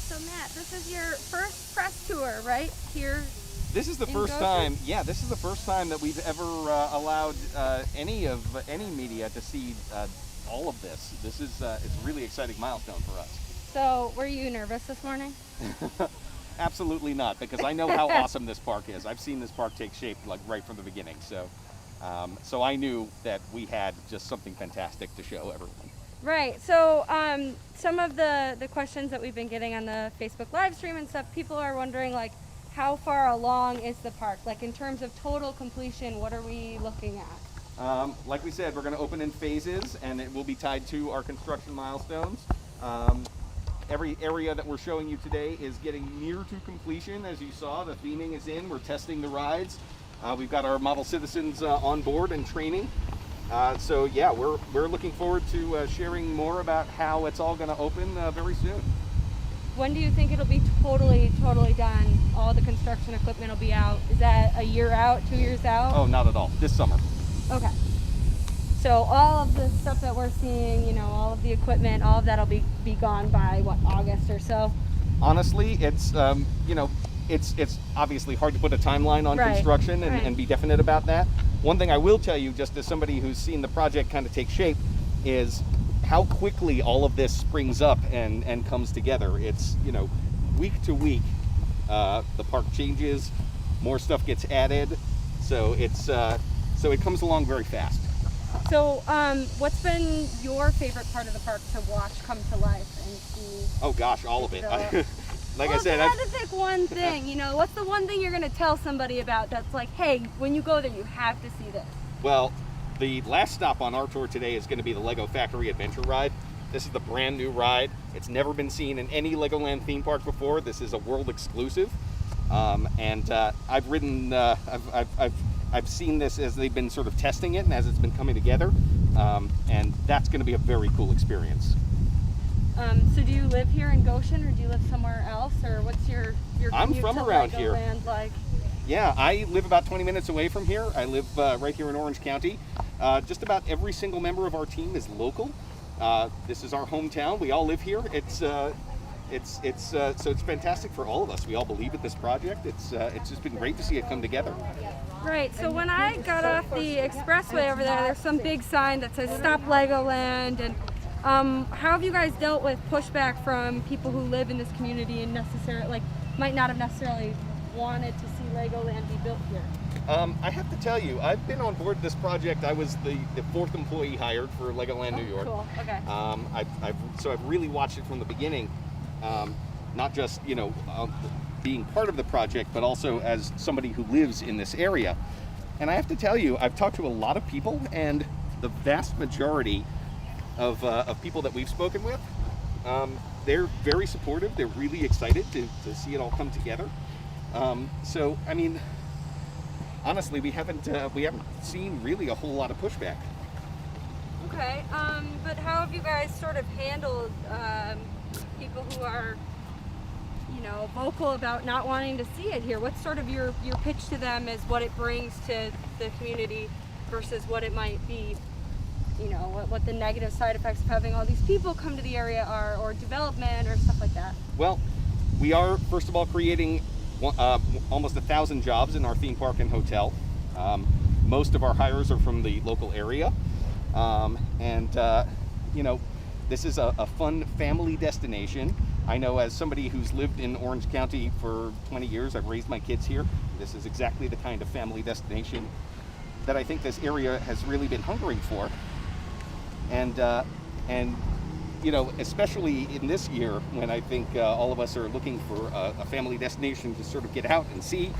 So Matt, this is your first press tour, right? Here. This is the in first Goshen? time. Yeah, this is the first time that we've ever allowed any media to see all of this. This is it's a really exciting milestone for us. So, were you nervous this morning? Absolutely not, because I know how awesome this park is. I've seen this park take shape like right from the beginning. So I knew that we had just something fantastic to show everyone. Right. So some of the questions that we've been getting on the Facebook live stream and stuff, people are wondering like, how far along is the park? Like in terms of total completion, what are we looking at? Like we said, we're going to open in phases, and it will be tied to our construction milestones. Every area that we're showing you today is getting near to completion. As you saw, the theming is in. We're testing the rides. We've got our model citizens on board and training. So yeah, we're looking forward to sharing more about how it's all going to open very soon. When do you think it'll be totally done? All the construction equipment will be out. Is that a year out, 2 years out? Oh, not at all. This summer. Okay. So all of the stuff that we're seeing, you know, all of the equipment, all of that'll be gone by what, August or so? Honestly, it's you know, it's obviously hard to put a timeline on construction and be definite about that. One thing I will tell you, just as somebody who's seen the project kind of take shape, is how quickly all of this springs up and comes together. It's, you know, week to week, the park changes, more stuff gets added, so it's so it comes along very fast. So, what's been your favorite part of the park to watch come to life and see? Oh gosh, all of it. Like well, I said, if you had to pick one thing, you know, what's the one thing you're going to tell somebody about that's like, hey, when you go there, you have to see this? Well, the last stop on our tour today is going to be the Lego Factory Adventure Ride. This is the brand new ride. It's never been seen in any Legoland theme park before. This is a world exclusive, and I've ridden. I've seen this as they've been sort of testing it and as it's been coming together, and that's going to be a very cool experience. So do you live here in Goshen, or do you live somewhere else, or what's your I'm commute from to around Legoland here. like? Yeah, I live about 20 minutes away from here. I live right here in Orange County. Just about every single member of our team is local. This is our hometown. We all live here. So it's fantastic for all of us. We all believe in this project. It's just been great to see it come together. Right, so when I got off the expressway over there, there's some big sign that says Stop Legoland, and how have you guys dealt with pushback from people who live in this community and might not have necessarily wanted to see Legoland be built here? I have to tell you, I've been on board this project. I was the fourth employee hired for Legoland New York. Cool, okay. I've really watched it from the beginning, not just, you know, being part of the project, but also as somebody who lives in this area. And I have to tell you, I've talked to a lot of people, and the vast majority of people that we've spoken with, they're very supportive. They're really excited to see it all come together. So, I mean, honestly, we haven't seen really a whole lot of pushback. Okay, but how have you guys sort of handled people who are, you know, vocal about not wanting to see it here? What's sort of your pitch to them is what it brings to the community versus what it might be, you know, what the negative side effects of having all these people come to the area are, or development or stuff like that? Well, we are, first of all, creating almost 1,000 jobs in our theme park and hotel. Most of our hires are from the local area. You know, this is a fun family destination. I know, as somebody who's lived in Orange County for 20 years, I've raised my kids here. This is exactly the kind of family destination that I think this area has really been hungering for. And you know, especially in this year when I think all of us are looking for a family destination to sort of get out and see,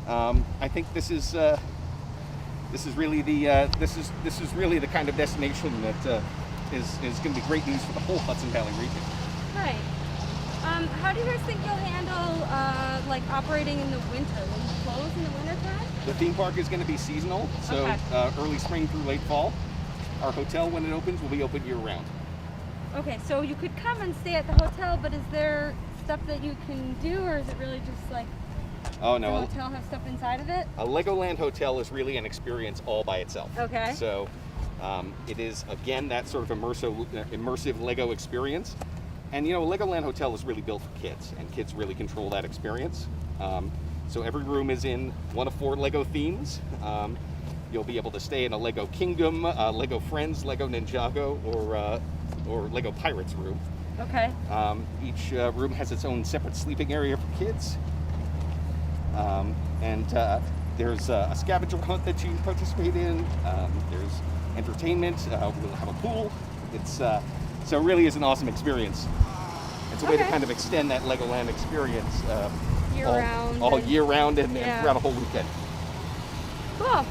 I think this is really the kind of destination that is going to be great news for the whole Hudson Valley region. Right. How do you guys think you'll handle like operating in the winter? Will you close in the winter time? The theme park is going to be seasonal, so Okay. Early spring through late fall. Our hotel, when it opens, will be open year-round. Okay, so you could come and stay at the hotel, but is there stuff that you can do, or is it really just like Oh the no, hotel have stuff inside of it? a Legoland hotel is really an experience all by itself. Okay. So it is, again, that sort of immersive Lego experience. And you know, a Legoland hotel is really built for kids, and kids really control that experience. So every room is in one of 4 Lego themes. You'll be able to stay in a Lego Kingdom, Lego Friends, Lego Ninjago, or Lego Pirates room. Okay. Each room has its own separate sleeping area for kids. There's a scavenger hunt that you participate in. There's entertainment. We'll have a pool. It's so it really is an awesome experience. It's a way to kind of extend that Legoland experience all year round and throughout a whole weekend. Cool.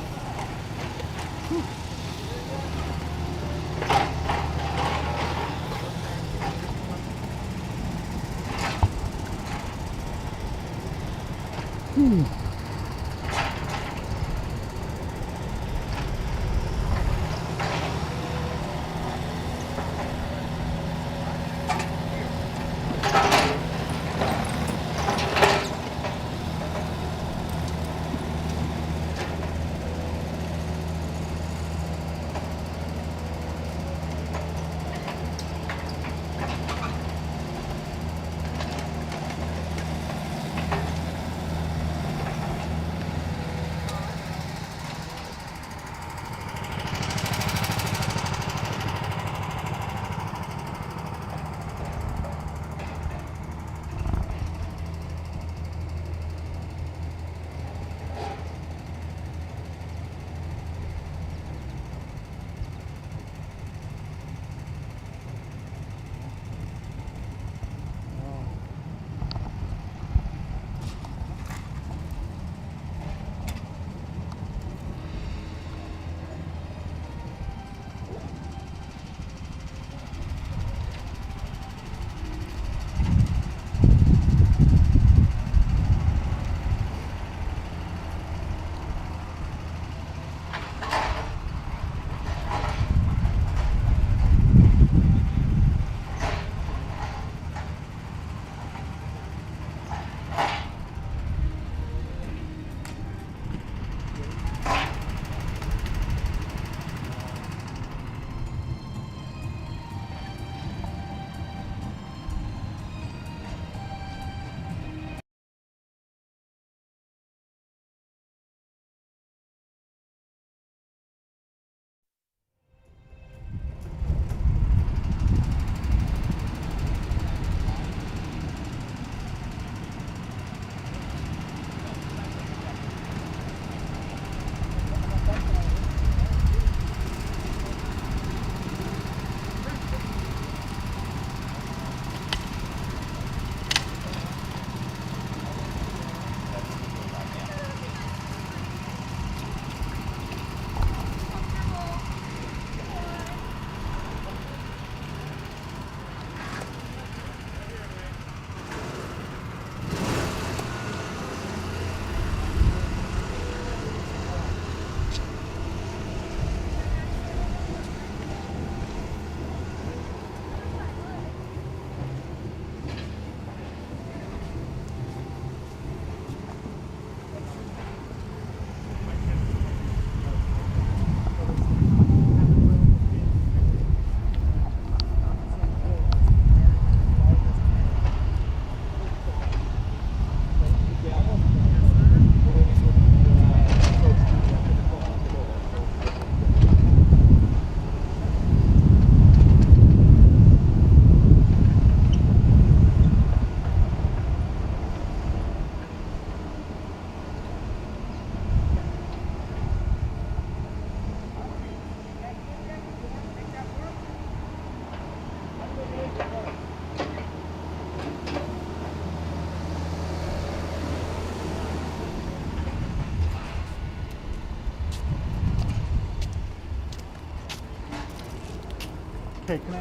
Okay, can I?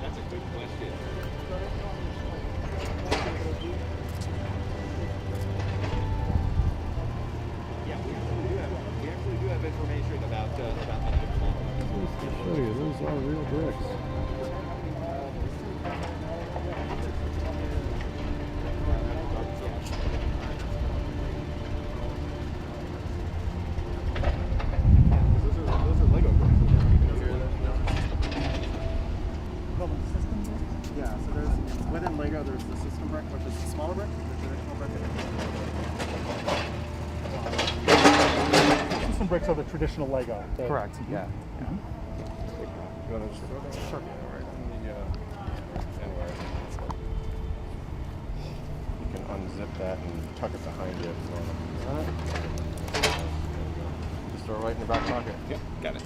That's a good question. Yeah, we actually do have information about the model. I'll show you. Those are real bricks. Those are Lego bricks. Yeah, so there's within Lego there's the system brick, which is the smaller brick, the traditional brick. System bricks are the traditional Lego. Correct. Yeah. You want to just throw that? Sure. Yeah, right on the anywhere. You can unzip that and tuck it behind you. So, just throw it right in the back pocket. Yep, got it.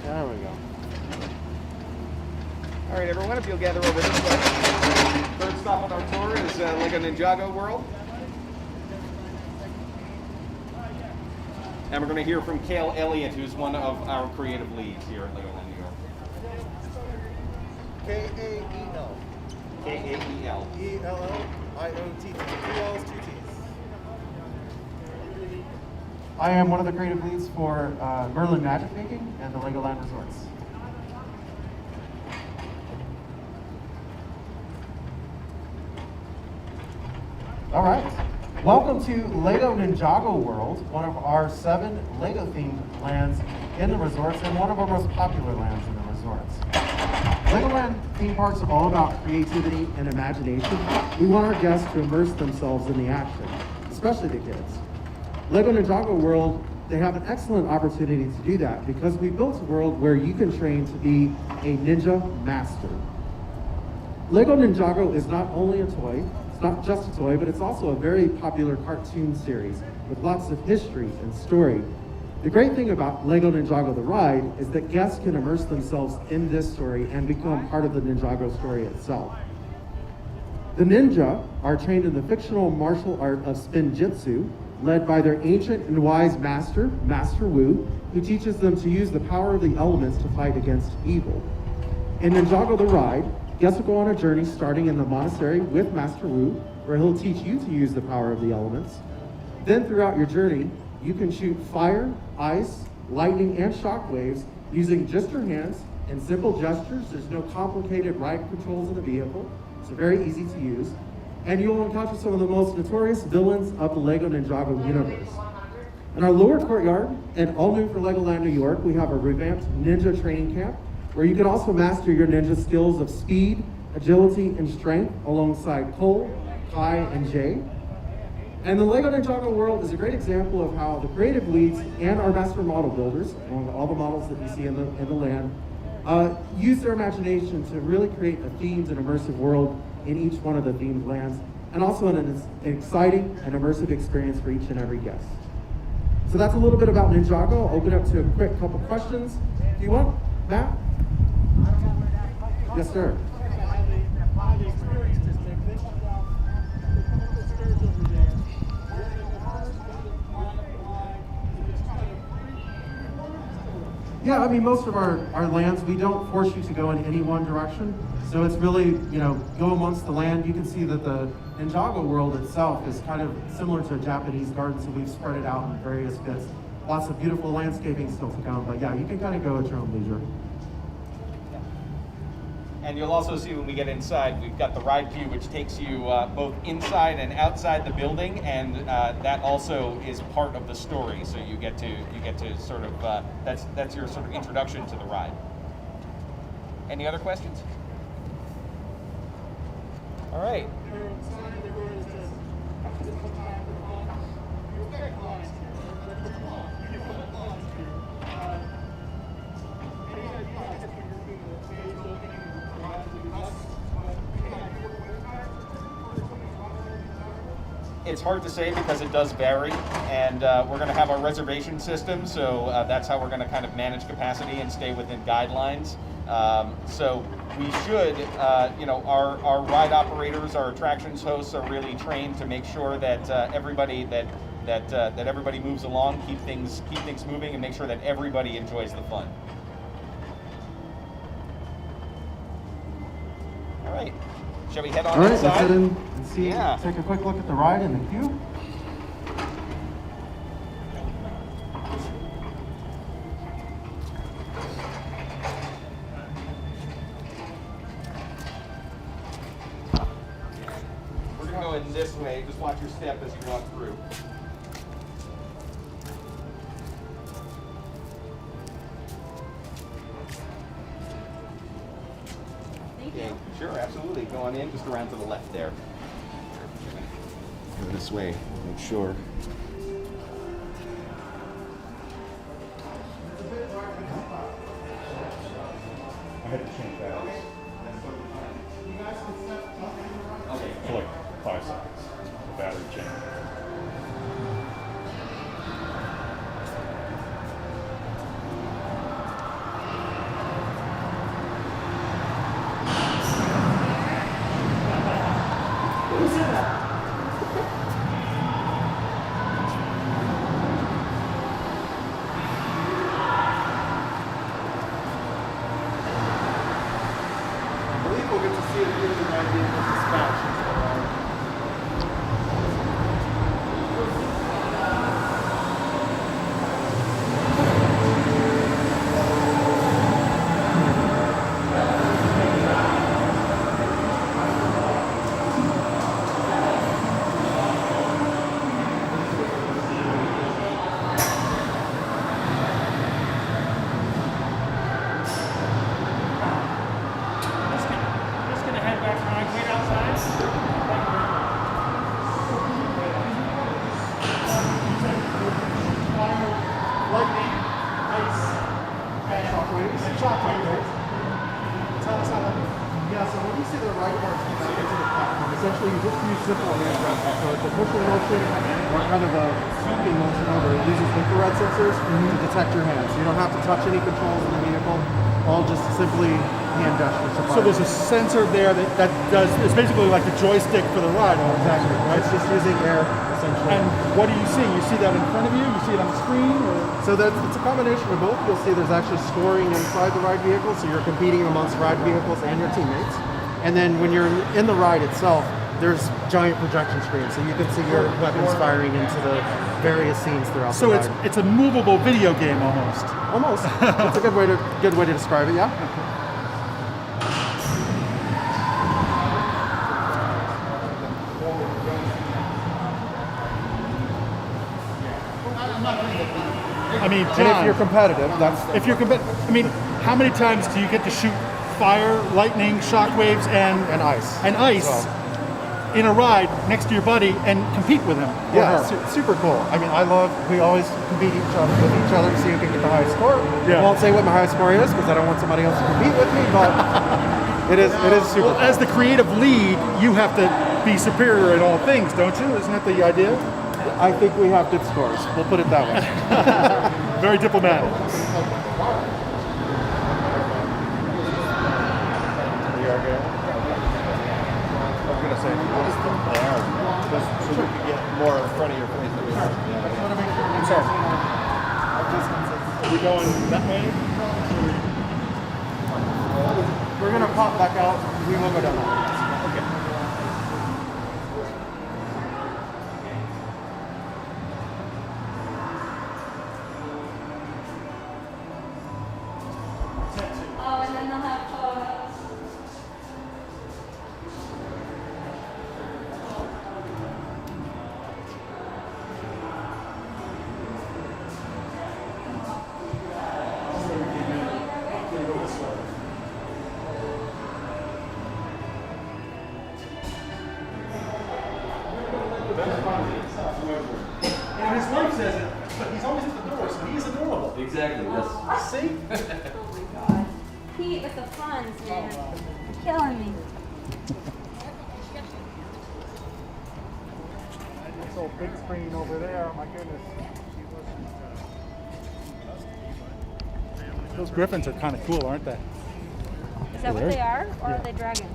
There we go. All right, everyone, if you'll gather over this way. Third stop on our tour is Lego Ninjago World. And we're going to hear from Cale Elliott, who's one of our creative leads here at Legoland New York. K-A-E-L. K-A-E-L. E-L-L-I-O-T. 2 L's, 2 T's. I am one of the creative leads for Merlin Magic Making and the Legoland Resorts. All right. Welcome to Lego Ninjago World, one of our 7 Lego-themed lands in the resorts and one of our most popular lands in the resorts. Legoland theme parks are all about creativity and imagination. We want our guests to immerse themselves in the action, especially the kids. Lego Ninjago World, they have an excellent opportunity to do that because we built a world where you can train to be a ninja master. Lego Ninjago is not only a toy, it's not just a toy, but it's also a very popular cartoon series with lots of history and story. The great thing about Lego Ninjago the ride is that guests can immerse themselves in this story and become part of the Ninjago story itself. The ninja are trained in the fictional martial art of spin-jitsu, led by their ancient and wise master, Master Wu, who teaches them to use the power of the elements to fight against evil. In Ninjago the ride, guests will go on a journey starting in the monastery with Master Wu, where he'll teach you to use the power of the elements. Then throughout your journey, you can shoot fire, ice, lightning, and shock waves using just your hands and simple gestures. There's no complicated ride controls in the vehicle. It's very easy to use. And you'll encounter some of the most notorious villains of the Lego Ninjago universe. In our lower courtyard, and all new for Legoland New York, we have a revamped ninja training camp, where you can also master your ninja skills of speed, agility, and strength alongside Cole, Kai, and Jay. And the Lego Ninjago World is a great example of how the creative leads and our master model builders, along with all the models that you see in the land, use their imagination to really create a themed and immersive world in each one of the themed lands, and also an exciting and immersive experience for each and every guest. So that's a little bit about Ninjago. I'll open up to a quick couple questions. Do you want, Matt? Yes, sir. Yeah, I mean, most of our lands, we don't force you to go in any one direction. So it's really, go amongst the land. You can see that the Ninjago world itself is kind of similar to a Japanese garden, so we've spread it out in various bits. Lots of beautiful landscaping still to come, but yeah, you can kind of go at your own leisure. And you'll also see when we get inside, we've got the ride view, which takes you both inside and outside the building, and that also is part of the story. So you get to sort of that's your sort of introduction to the ride. Any other questions? All right. It's hard to say because it does vary, and we're going to have our reservation system, so that's how we're going to kind of manage capacity and stay within guidelines. So we should, our ride operators, our attractions hosts are really trained to make sure that everybody that everybody moves along, keep things moving, and make sure that everybody enjoys the fun. All right. Shall we head on inside? Let's head in and see. Yeah. Take a quick look at the ride and the queue. We're going to go in this way. Just watch your step as you walk through. Thank you. Okay, sure, absolutely. Go on in, just around to the left there. Go this way, make sure. I had to change that. For like 5 seconds. The battery change. I believe we'll get to see a few of the ride vehicles dispatched into the ride. Just gonna head back to my wait outside. Thank you very Lightning, ice, and shockwaves. Tell us how that goes. Yeah, so when you see the ride bars come back into the platform, essentially you just use simple hand pressure. So it's a pushing motion or kind of a sweeping motion over. It uses infrared sensors to detect your hands. So you don't have to touch any controls in the vehicle. All just simply hand gestures. So there's a sensor there that does, it's basically like the joystick for the ride. Exactly. Right? It's just using air, essentially. And what do you see? You see that in front of you? You see it on the screen? Or? So it's a combination of both. You'll see there's actually scoring inside the ride vehicle, so you're competing amongst ride vehicles and your teammates. And then when you're in the ride itself, there's giant projection screens, so you can see your weapons firing into the various scenes throughout So the ride. it's a movable video game almost. Almost. That's a good way to describe it, yeah. I mean, And if you're competitive, if you're I mean, how many times do you get to shoot fire, lightning, shockwaves, and ice in a ride next to your buddy and compete with him? Yeah, super cool. I mean, we always compete with each other to see who can get the highest score. Yeah. I won't say what my highest score is because I don't want somebody else to compete with me, but it is super Well, cool. as the creative lead, you have to be superior in all things, don't you? Isn't that the idea? I think we have good scores. We'll put it that way. Very diplomatic. I was gonna say, what is the plan? Just so we can get more in front of your face. I'm sorry. Are we going that way? We're gonna pop back out. We will go down that way. Oh, and then they'll have photos. And his wife says it, but he's always at the door, so he is adorable. Exactly, yes. See? Oh my god. Pete with the puns, man. Killing me. This old big screen over there, my goodness. Those griffins are kind of cool, aren't they? Is that what they are, or Yeah. are they dragons?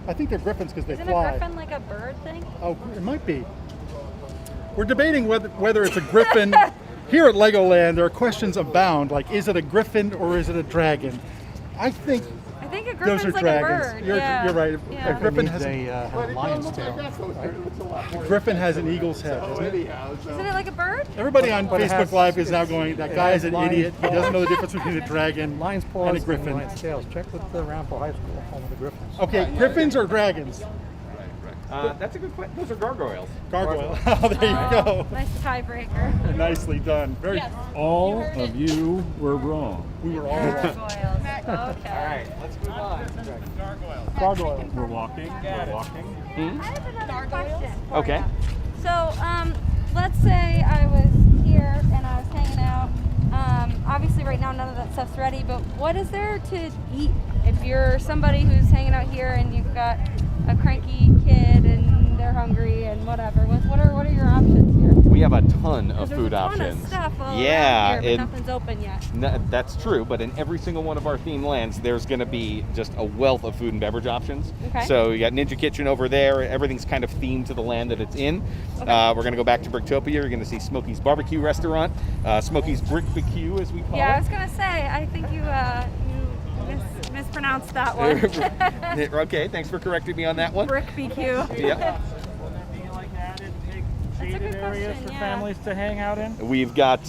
I think they're griffins because they Isn't fly. a griffin like a bird thing? Oh, it might be. We're debating whether it's a griffin. Here at Legoland, there are questions abound, like is it a griffin or is it a dragon? I think I think a those griffin's are like dragons. a bird. You're right. Yeah. A griffin has a lion's tail. a griffin has an eagle's head, doesn't it? Isn't it like a bird? Everybody on But it Facebook has- Live is now going, that guy is an lions' idiot. He doesn't know the difference between a dragon Lion's paws and a griffin. lion's tails. Check with the Rampo High School, home of the Griffins. Okay, griffins or dragons? That's a good question. Those are gargoyles. Gargoyle. Oh, there you go. Nice tiebreaker. Nicely done. Very. All of you were wrong. We were all wrong. Okay. All right, let's move on. Gargoyle. We're walking. We're walking. I have another question. for Okay. ya. So, let's say I was here and I was hanging out. Obviously, right now, none of that stuff's ready, but what is there to eat? If you're somebody who's hanging out here and you've got a cranky kid and they're hungry and whatever, what are your options here? We have a ton of food options. There's a ton of stuff all yeah, around here, but nothing's open yet. That's true, but in every single one of our themed lands, there's going to be just a wealth of food and beverage options. Okay. So you got Ninja Kitchen over there. Everything's kind of themed to the land that it's in. Okay. We're going to go back to Bricktopia. You're going to see Smokey's Barbecue Restaurant, Smokey's Brick-BQ, as we call it. Yeah, I was gonna say, I think you mispronounced that one. Okay, thanks for correcting me on that one. Brick BQ. Yep. Shaded areas for families to hang out in? We've got,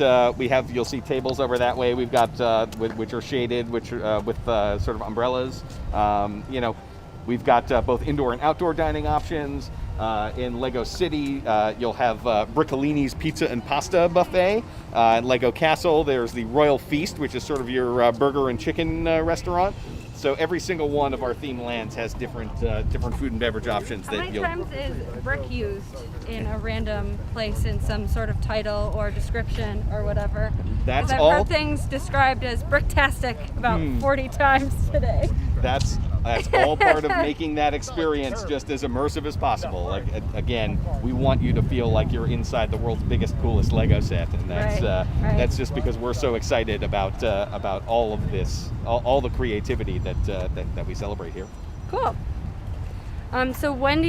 you'll see tables over that way. We've got, which are shaded, with sort of umbrellas. We've got both indoor and outdoor dining options. In Lego City, you'll have Briccolini's Pizza and Pasta Buffet. In Lego Castle, there's the Royal Feast, which is sort of your burger and chicken restaurant. So every single one of our themed lands has different food and beverage options. How many times is brick used in a random place in some sort of title or description or whatever? That's I've all. heard things described as bricktastic about 40 times today. That's all part of making that experience just as immersive as possible. Like again, we want you to feel like you're inside the world's biggest, coolest Lego set, and that's that's just because we're so excited about all of this, all the creativity that we celebrate here. Cool. So when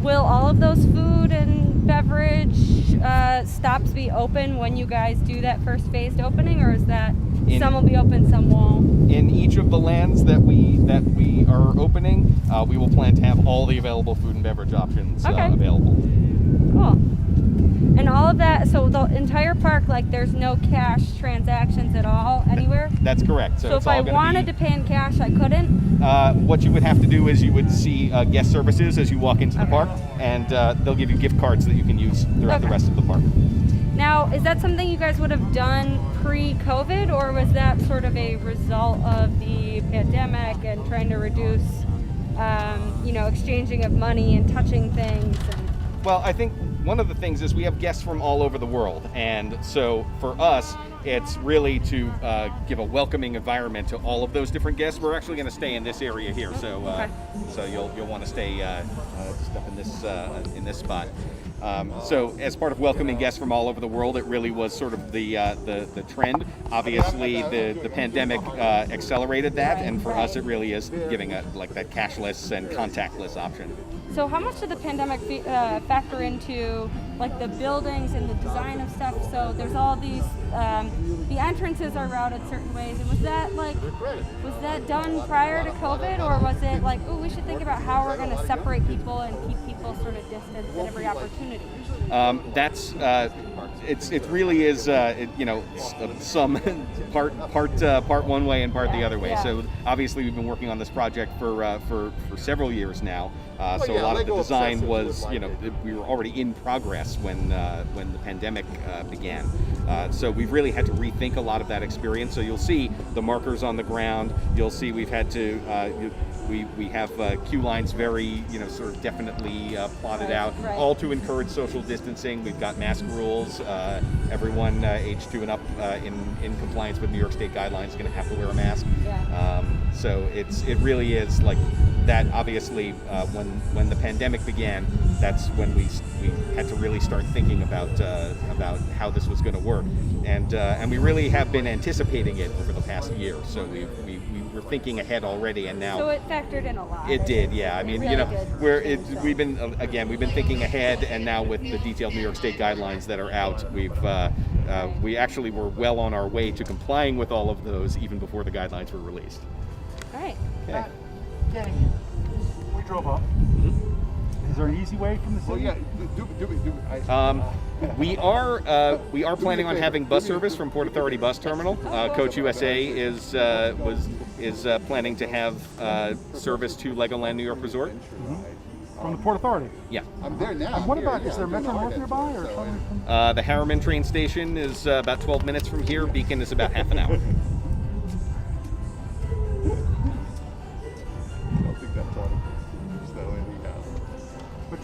will all of those food and beverage stops be open when you guys do that first phased opening, or is that some will be open, some won't? In each of the lands that we are opening, we will plan to have all the available food and beverage options available. Cool. And all of that, so the entire park, like there's no cash transactions at all anywhere? That's correct. So if I wanted to pay in cash, I couldn't? What you would have to do is you would see guest services as you walk into the park, and they'll give you gift cards that you can use throughout the rest of the park. Now, is that something you guys would have done pre-COVID, or was that sort of a result of the pandemic and trying to reduce, exchanging of money and touching things? Well, I think one of the things is we have guests from all over the world, and so for us, it's really to give a welcoming environment to all of those different guests. We're actually going to stay in this area here, so you'll want to stay just up in this spot. So as part of welcoming guests from all over the world, it really was sort of the trend. Obviously, the pandemic accelerated that, and for us, it really is giving that cashless and contactless option. So how much did the pandemic factor into like the buildings and the design of stuff? So there's all these, the entrances are routed certain ways. And was that done prior to COVID, or was it like, oh, we should think about how we're going to separate people and keep people sort of distanced at every opportunity? It really is some part one way and part the other way. So obviously we've been working on this project for several years now. So a lot of the design was we were already in progress when the pandemic began. So we've really had to rethink a lot of that experience. So you'll see the markers on the ground. You'll see we've had to we have queue lines very sort of definitely plotted out, all to encourage social distancing. We've got mask rules. Everyone age 2 and up in compliance with New York State guidelines is going to have to wear a mask. So it really is like that. Obviously, when the pandemic began, that's when we had to really start thinking about how this was going to work, and we really have been anticipating it over the past year. So we were thinking ahead already, and now so it factored in a lot. It did, yeah. I mean, really we've been thinking ahead, and now with the detailed New York State guidelines that are out, we actually were well on our way to complying with all of those even before the guidelines were released. All right. Okay. Getting here. We drove up. Mm-hmm. Is there an easy way from the city? Well, yeah. We are planning on having bus service from Port Authority Bus Terminal. Coach USA is planning to have service to Legoland New York Resort. Mm-hmm. From the Port Authority? Yeah. I'm there now. And what about, is there Metro North nearby? Or something? The Harriman train station is about 12 minutes from here. Beacon is about half an hour.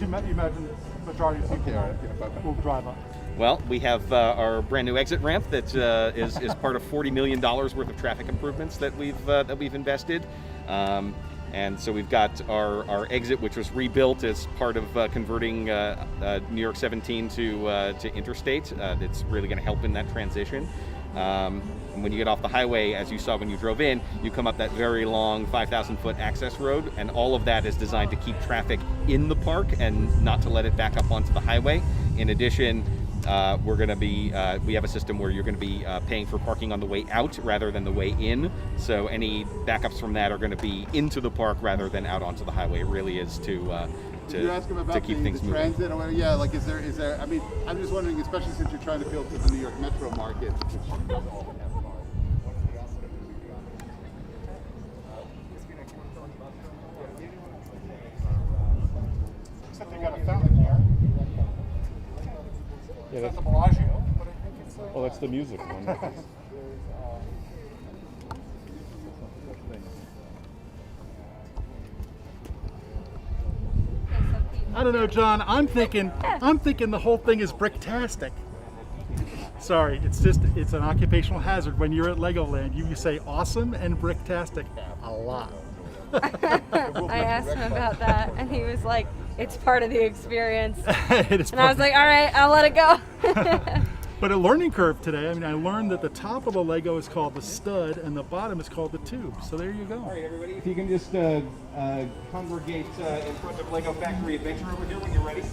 you imagine the majority of people will drive up? Well, we have our brand new exit ramp that is part of $40 million worth of traffic improvements that we've invested. And so we've got our exit, which was rebuilt as part of converting New York 17 to interstate. It's really going to help in that transition. And when you get off the highway, as you saw when you drove in, you come up that very long 5,000-foot access road, and all of that is designed to keep traffic in the park and not to let it back up onto the highway. In addition, we're going to be, we have a system where you're going to be paying for parking on the way out rather than the way in. So any backups from that are going to be into the park rather than out onto the highway. It really is to You're asking about keep the things moving. transit or whatever. Yeah, like is there? I mean, I'm just wondering, especially since you're trying to appeal to the New York metro market. Except they got a fountain here. Yeah, It's that's, not the Bellagio, but I think it's. oh, that's the music one. I don't know, John. I'm thinking the whole thing is bricktastic. Sorry, it's an occupational hazard when you're at Legoland. You say awesome and bricktastic a lot. I asked him about that, and he was like, "It's part of the experience." It is And I was like, "All right, I'll let it go." But a learning curve today. I mean, I learned that the top of the Lego is called the stud and the bottom is called the tube. So there you go. All right, everybody, if you can just congregate in front of Lego Factory Adventure over here when you're ready.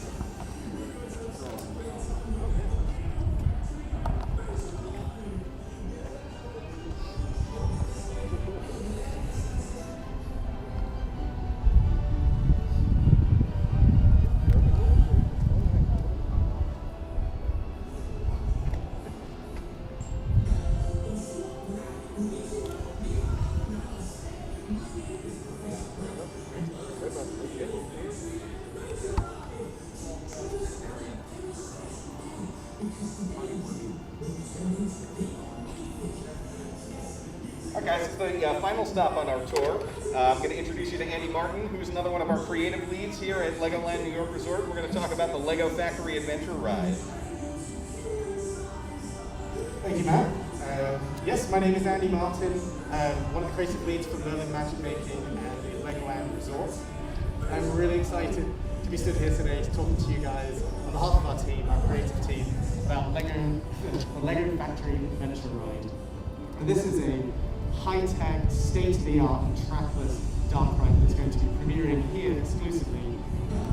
All right, guys, it's the final stop on our tour. I'm going to introduce you to Andy Martin, who's another one of our creative leads here at Legoland New York Resort. We're going to talk about the Lego Factory Adventure ride. Thank you, Matt. Yes, my name is Andy Martin, one of the creative leads for Merlin Magic Making and the Legoland Resort. I'm really excited to be stood here today to talk to you guys on behalf of our team, our creative team, about the Lego Factory Adventure Ride. And this is a high-tech, state-of-the-art, trackless dark ride that's going to be premiering here exclusively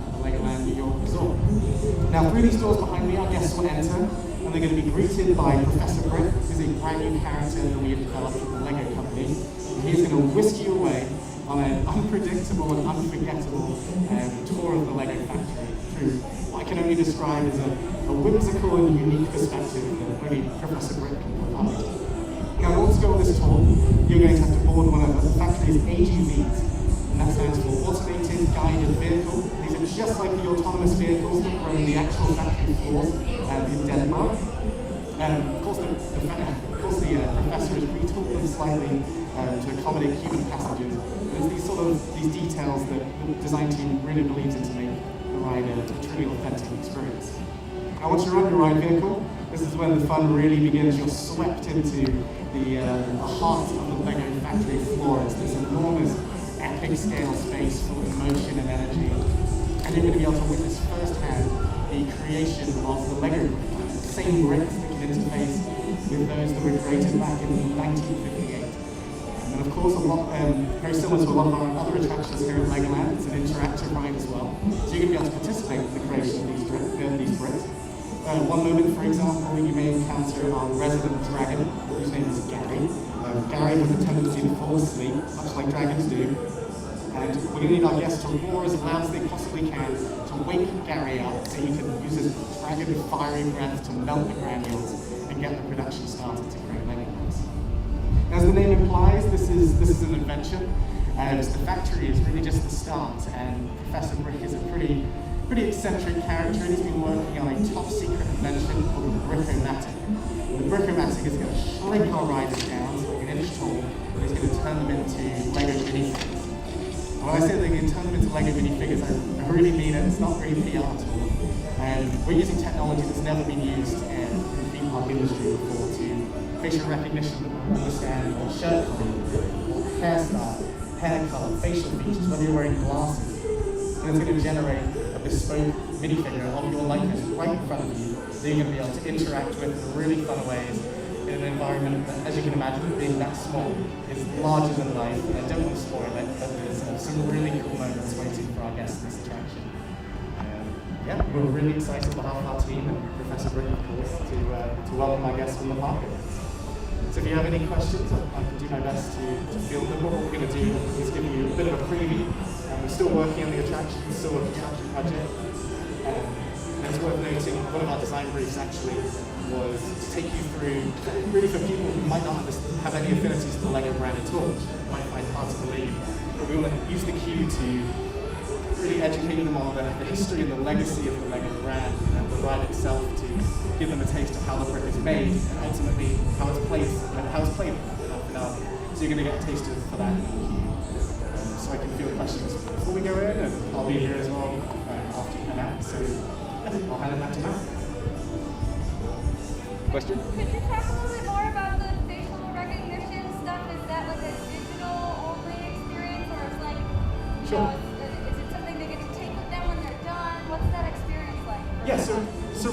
at the Legoland New York Resort. Now, through these doors behind me, our guests will enter, and they're going to be greeted by Professor Brick, who's a brand new character that we have developed with the Lego Company. And he's going to whisk you away on an unpredictable and unforgettable tour of the Lego Factory through what I can only describe as a whimsical and unique perspective that only Professor Brick can provide. Now, in order to go on this tour, you're going to have to board one of the factory's AGVs, and that stands for Automated Guided Vehicle. These are just like the autonomous vehicles that roam the actual factory floors in Denmark. Of course, the professor has retooled them slightly to accommodate human passengers. There's these details that the design team really believes in to make the ride a truly authentic experience. Now, once you're on your ride vehicle, this is when the fun really begins. You're swept into the heart of the Lego factory floor. It's this enormous, epic scale space full of motion and energy. And you're going to be able to witness firsthand the creation of the Lego bricks, the same bricks that can interface with those that were created back in 1958. And of course, very similar to a lot of our other attractions here at Legoland, it's an interactive ride as well. So you're going to be able to participate in the creation of these bricks. One moment, for example, you may encounter our resident dragon, whose name is Gary. Gary has a tendency to fall asleep, much like dragons do. And we're going to need our guests to roar as loud as they possibly can to wake Gary up so he can use his dragon fiery breath to melt the granules and get the production started to create Lego bricks. As the name implies, this is an adventure. The factory is really just the start, and Professor Brick is a pretty eccentric character, and he's been working on a top secret invention called the Brickomatic. The Brickomatic is going to shrink our riders down to like an inch tall, and it's going to turn them into Lego mini-sets. When I say they can turn them into Lego minifigures, I really mean it. It's not really PR at all. And we're using technology that's never been used in the theme park industry before to facial recognition, understand shirt coloring, hairstyle, hair color, facial features, whether you're wearing glasses. And it's going to generate a bespoke minifigure of your likeness right in front of you that you're going to be able to interact with in really fun ways in an environment that, as you can imagine, being that small, is larger than life. And I don't want to spoil it, but there's some really cool moments waiting for our guests in this attraction. Yeah, we're really excited on behalf of our team and Professor Brick, of course, to welcome our guests from the park. So if you have any questions, I can do my best to field them. What we're going to do is give you a bit of a preview. We're still working on the attraction, still an attraction project. And it's worth noting, one of our design briefs actually was to take you through, really for people who might not have any affinities to the Lego brand at all, might find hard to believe. But we want to use the queue to really educate them on the history and the legacy of the Lego brand and the ride itself, to give them a taste of how the brick is made and ultimately how it's played in our finale. So you're going to get a taste for that in the queue. So I can field questions before we go in, and I'll be here as well after you head out. So I'll hand it back to Matt. Question? Could you talk a little bit more about the facial recognition stuff? Is that like a digital only experience, or it's like, you Sure. know, is it something they get to take with them when they're done? What's that experience like? Yeah, so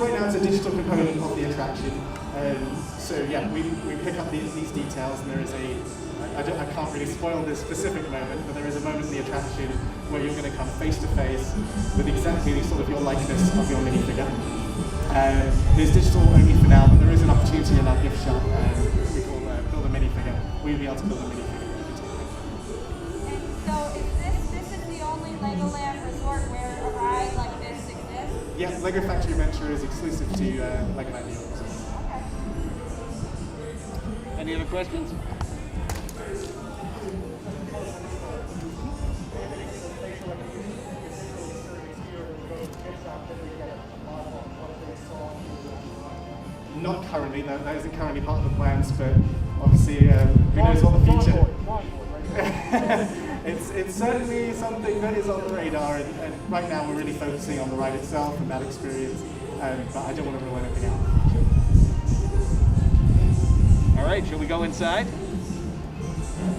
right now it's a digital component of the attraction. So yeah, we pick up these details, and there is I can't really spoil this specific moment, but there is a moment in the attraction where you're going to come face to face with exactly sort of your likeness of your minifigure. There's digital only for now, but there is an opportunity in our gift shop, we call Build a Minifigure. We'll be able to build a minifigure. And so this is the only Legoland resort where a ride like this exists? Yeah, Lego Factory Adventure is exclusive to Legoland New York. Any other questions? Not currently, that isn't currently part of the plans, but obviously who knows what the future. It's certainly something that is on the radar, and right now we're really focusing on the ride itself and that experience, but I don't want to rule anything out. All right, shall we go inside?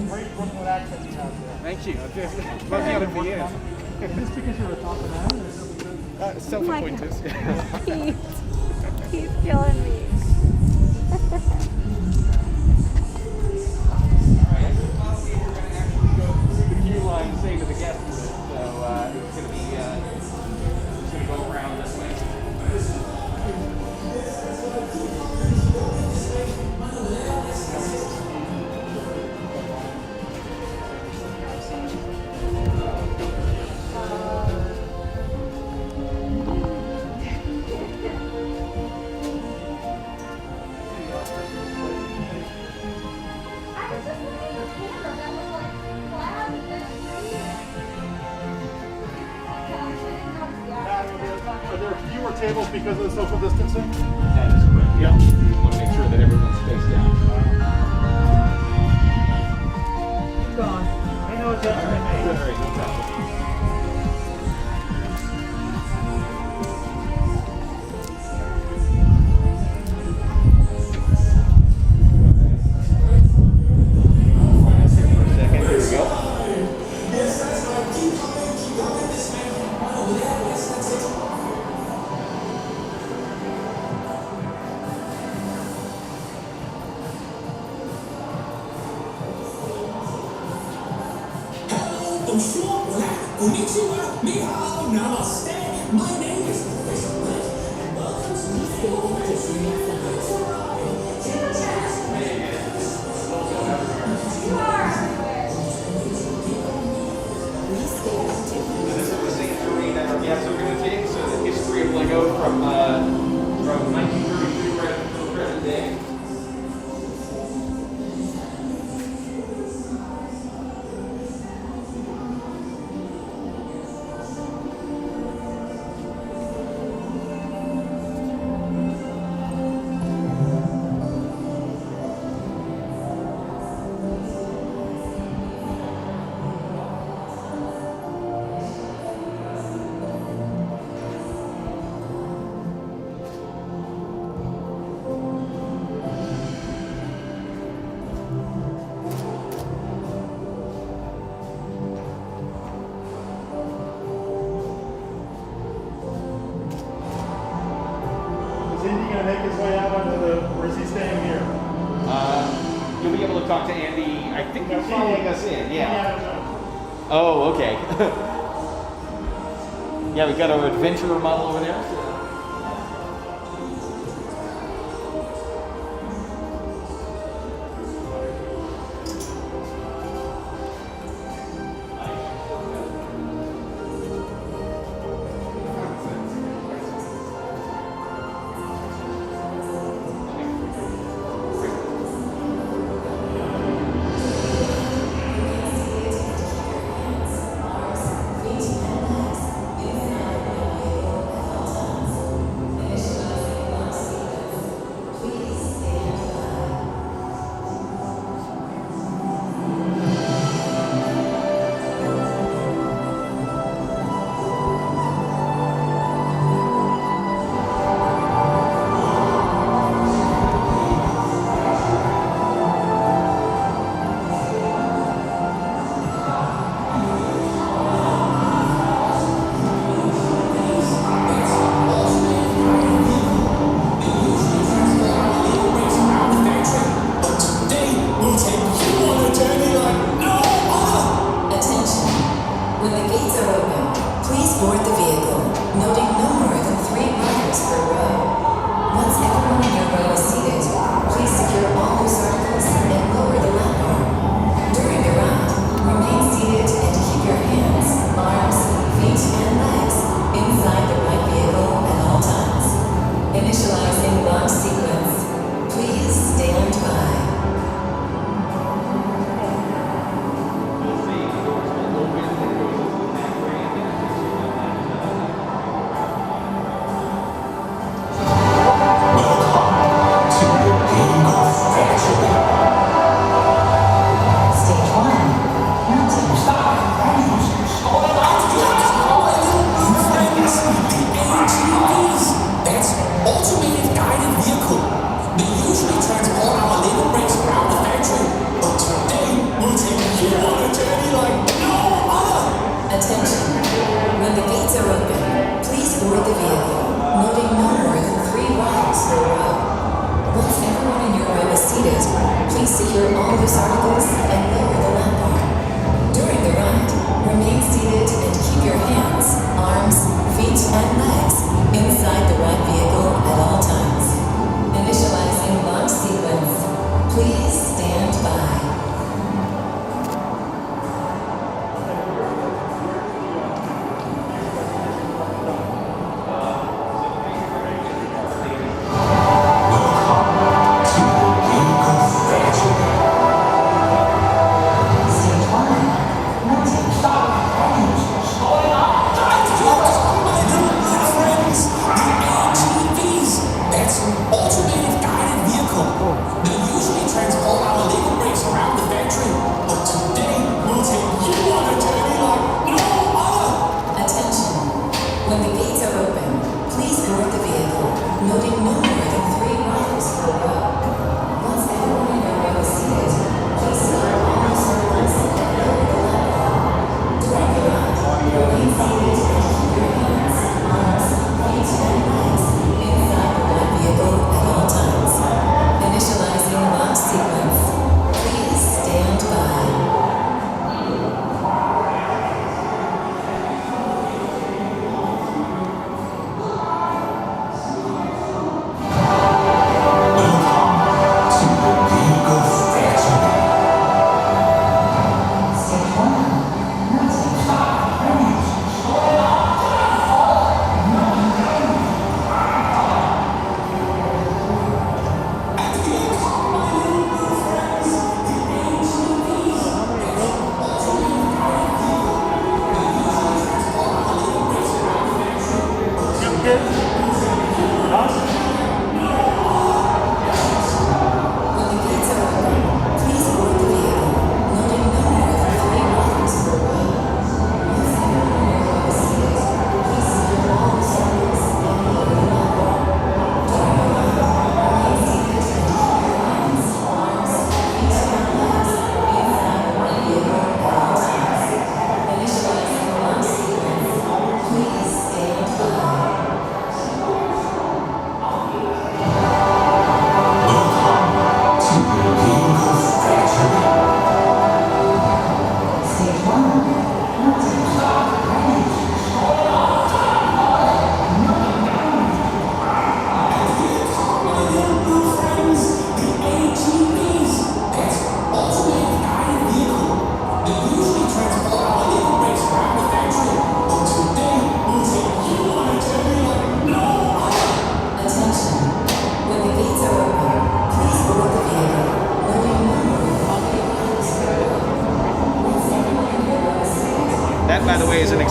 Great Brooklyn accent you have there. Thank you. I've been working on it for years. Is this because you're a top man? Self-appointed. He's killing me. Line say to the guest list, so it's going to be just going to go around this way. Are there fewer tables because of the social distancing? That is correct. Yeah. We want to make sure that everyone's spaced out. Keep going. I know it's Konnichiwa, ni hao, namaste. My name is Professor Brick, and welcome to This is the signature read that our guests are going to take, so the history of Lego from 1933 right up until the present day. Indy gonna make his way out onto the, or is he staying here? You'll be able to talk to Andy. I think he's following us in. Yeah. Yeah. Oh, okay. Yeah, we've got our adventurer model over there.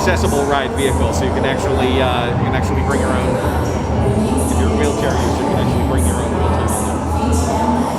accessible ride vehicle, so you can actually bring your own. If you're a wheelchair user, you can actually bring your own wheelchair on there.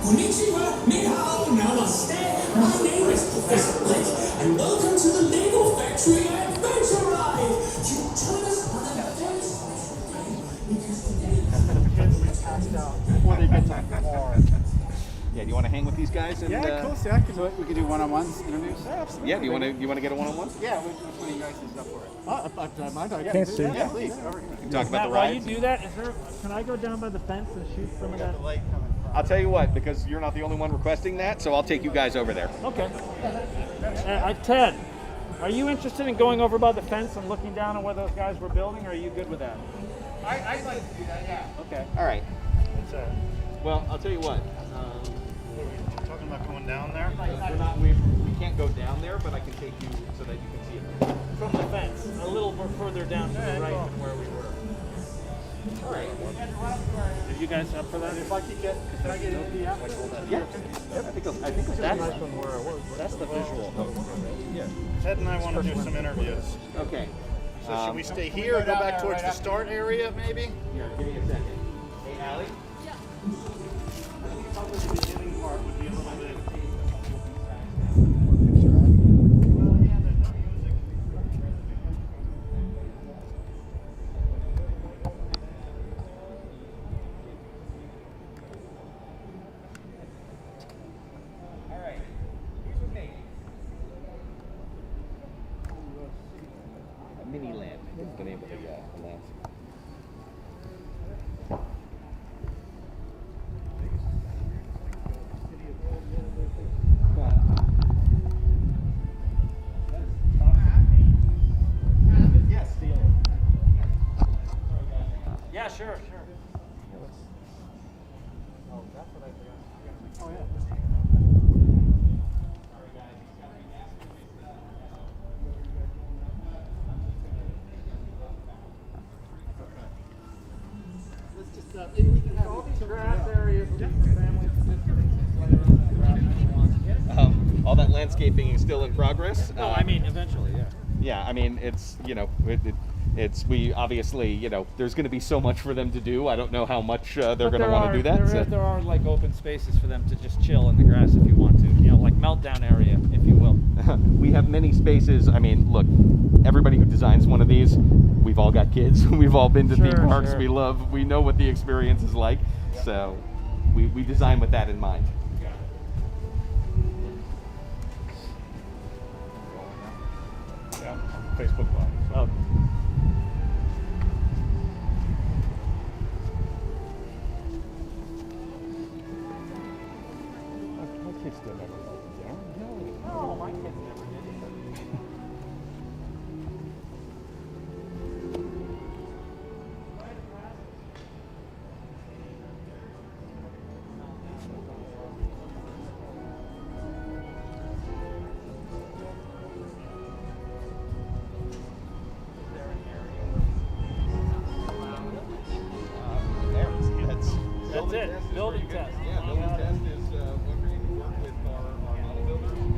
Konnichiwa, ni hao, namaste. My name is Professor Blake, and welcome to the Lego Factory Adventure Ride. You join us on an very special day because today Before they get to the car. Yeah, do you want to hang with these guys? And, Yeah, cool. So we could do one-on-ones, interviews. Yeah, absolutely. Yeah, do you want to get a one-on-one? Yeah, which one of you guys is up for it? Mind Yeah, can't see. Yeah, please. Over here. Talk about the While rides. you do that, can I go down by the fence and shoot some of that? I'll tell you what, because you're not the only one requesting that, so I'll take you guys over there. Okay. Ted, are you interested in going over by the fence and looking down on what those guys were building, or are you good with that? I'd like to do that, yeah. Okay. All right. It's Well, I'll tell you what. talking about going down there? We can't go down there, but I can take you so that you can see it. From the fence, a little more further down to the right than where we were. All right. Are you guys up for that? If I could can I get into the after? Yeah. I think it's That's nice. That's the visual. Yeah. Ted and I want to do some interviews. Okay. So should we stay here or go back towards the start area, maybe? Here, give me a second. Hey, Allie? Probably the beginning part would be a little bit. All right. Here's with me. A mini land is the name of the land. Yes. Yeah, sure. Oh, that's what I forgot. Oh, yeah. Let's just, maybe we can have All these grass areas just for families to just play around in the grass if they want. All that landscaping is still in progress. No, I mean, eventually, yeah. Yeah, I mean, it's, we obviously, there's going to be so much for them to do. I don't know how much they're going to want to do that. There are like open spaces for them to just chill in the grass if you want to. Like meltdown area, if you will. We have many spaces. I mean, look, everybody who designs one of these, we've all got kids. We've all been to theme parks. Sure. We know what the experience is like. So we design with that in mind. Yeah, Facebook Live. Oh. kids still never played the game. No, my kids never did either. That's it. Building test. Yeah, building test is when we're going to work with our model builders and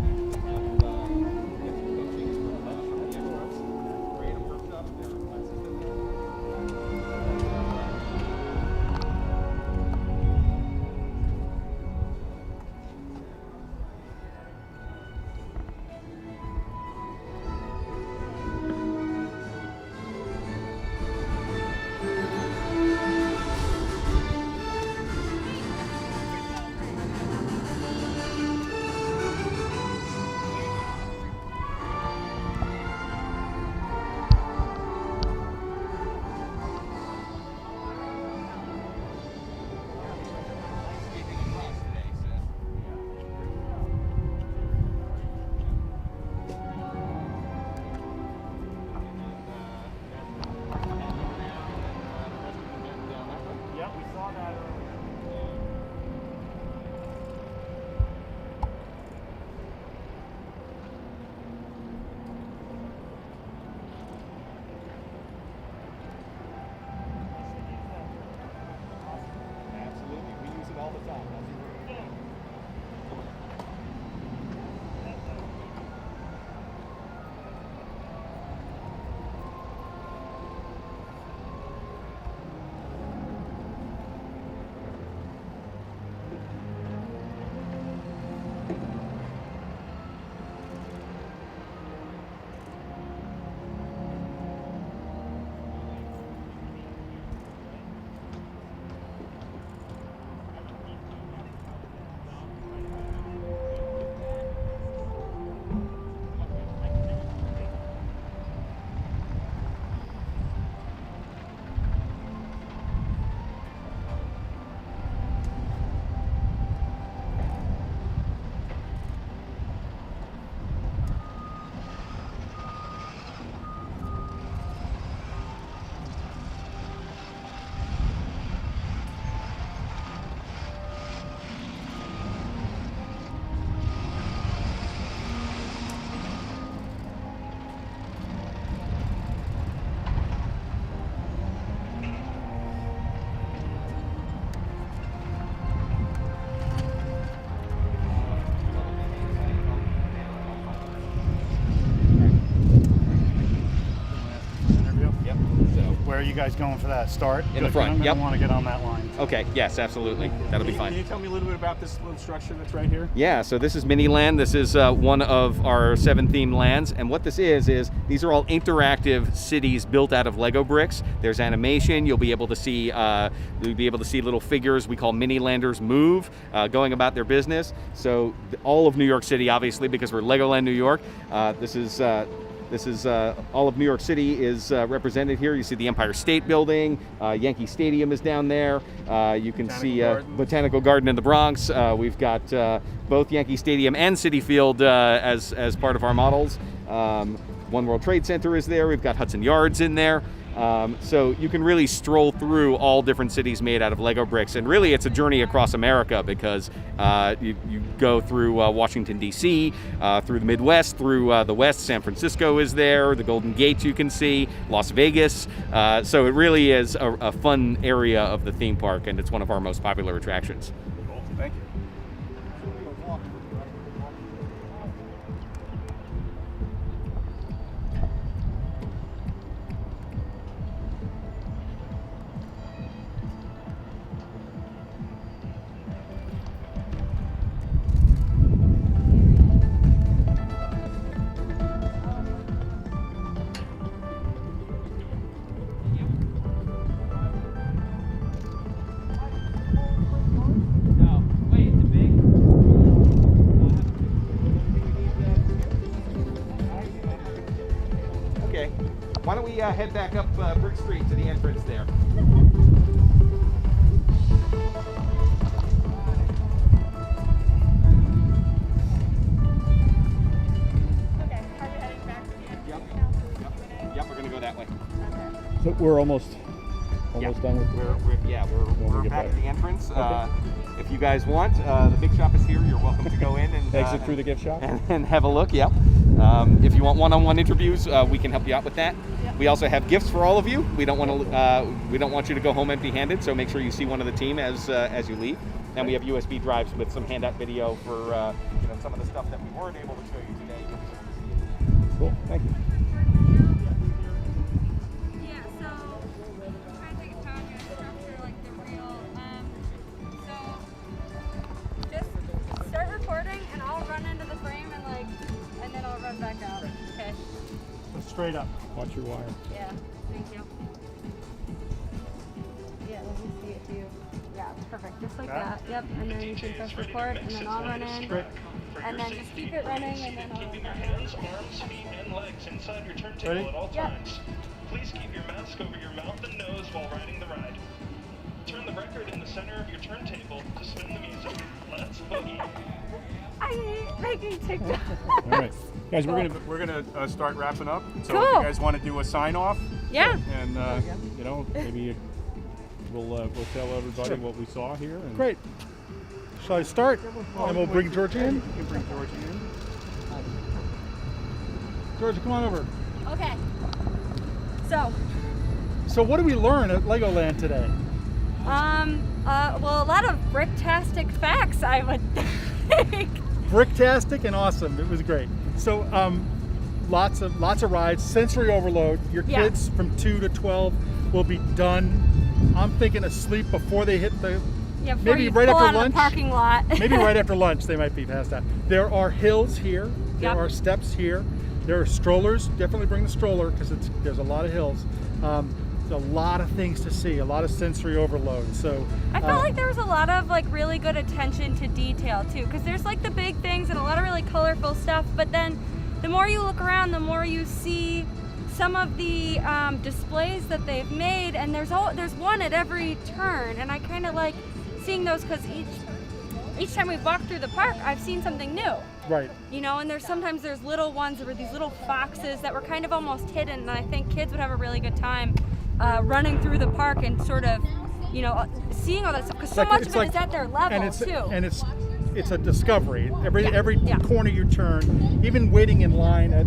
get some coachings from the experts, create a workshop there. Yep, we saw that earlier. Absolutely, we use it all the time. Where are you guys going for that? Start? In the front, I'm yep. gonna want to get on that line. Okay, yes, absolutely. That'll be fine. Can you tell me a little bit about this little structure that's right here? Yeah, so this is Miniland. This is one of our 7 themed lands, and what this is these are all interactive cities built out of Lego bricks. There's animation. You'll be able to see little figures we call Minilanders move, going about their business. So all of New York City, obviously, because we're Legoland New York. This is all of New York City is represented here. You see the Empire State Building, Yankee Stadium is down there. You can see Botanical Garden in the Bronx. We've got both Yankee Stadium and Citi Field as part of our models. One World Trade Center is there. We've got Hudson Yards in there. So you can really stroll through all different cities made out of Lego bricks, and really it's a journey across America because you go through Washington D.C., through the Midwest, through the West. San Francisco is there, the Golden Gate you can see, Las Vegas. So it really is a fun area of the theme park, and it's one of our most popular attractions. Cool. Thank you. Why don't we head back up Brick Street to the entrance there? we're almost done with. We're get back back. at the entrance. Okay. If you guys want, the big shop is here. You're welcome to go in and Exit through the gift shop and have a look. Yeah. If you want one-on-one interviews, we can help you out with that. We also have gifts for all of you. We don't want you to go home empty-handed, so make sure you see one of the team as you leave. And we have USB drives with some handout video for some of the stuff that we weren't able to show you today. Cool. Thank you. Yeah, so trying to take a time to structure like the real. So just start recording, and I'll run into the frame and then I'll run back out. Okay. So straight up. Watch your wire. Yeah. Thank you. Yeah. Let me see it too. Yeah. Perfect. Just like that. Yep. And then you can press record, and then I'll run in. Straight. And then just keep it running, and then I'll. Keeping your hands, arms, feet, and legs inside your turntable Ready? at all Yep. times. Please keep your mask over your mouth and nose while riding the ride. Turn the record in the center of your turntable to spin the music. Let's boogie. I hate making TikTok. All right, guys, Cool. we're gonna start wrapping up. So Cool. if you guys want to do a sign off, Yeah. and maybe we'll tell everybody Sure. what we saw here. And Great. Shall I start? And we'll bring Georgie in. You can bring Georgie in. Georgie, come on over. Okay. So, what did we learn at Legoland today? well, a lot of bricktastic facts, I would think. Bricktastic and awesome. It was great. So, lots of rides, sensory overload. Your Yeah. kids from 2 to 12 will be done. I'm thinking asleep before they hit the. Yeah, before maybe you right pull after out of lunch. the parking lot. Maybe right after lunch they might be passed out. There are hills here. There Yep. are steps here. There are strollers. Definitely bring the stroller because there's a lot of hills. There's a lot of things to see. A lot of sensory overload. So I felt like there was a lot of really good attention to detail too, because there's the big things and a lot of really colorful stuff. But then, the more you look around, the more you see some of the displays that they've made, and there's one at every turn, and I kind of like seeing those because each time we've walked through the park, I've seen something new. Right. And sometimes there's little ones that were these little foxes that were kind of almost hidden, and I think kids would have a really good time running through the park and sort of, seeing all that stuff, because so much of it is at their level too. And it's a discovery. Every Yeah. corner you turn, even waiting in line at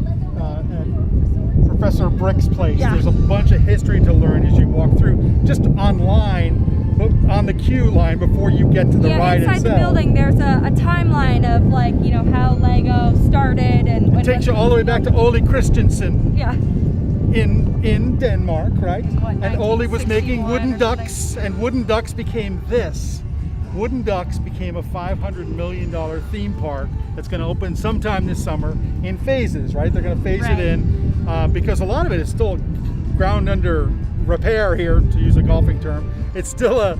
Professor Brick's place, Yeah. there's a bunch of history to learn as you walk through. Just online, on the queue line before you get to the ride inside itself. the building, there's a timeline of how Lego started, and It takes you all the way back to Ole Christensen. Yeah. In Denmark, right? What, And Ole was making 1961 wooden or ducks, and wooden ducks became this. Wooden Ducks became a $500 million theme park that's going to open sometime this summer in phases, right? They're going to phase it in because a lot of it is still ground under repair here, to use a golfing term. It's still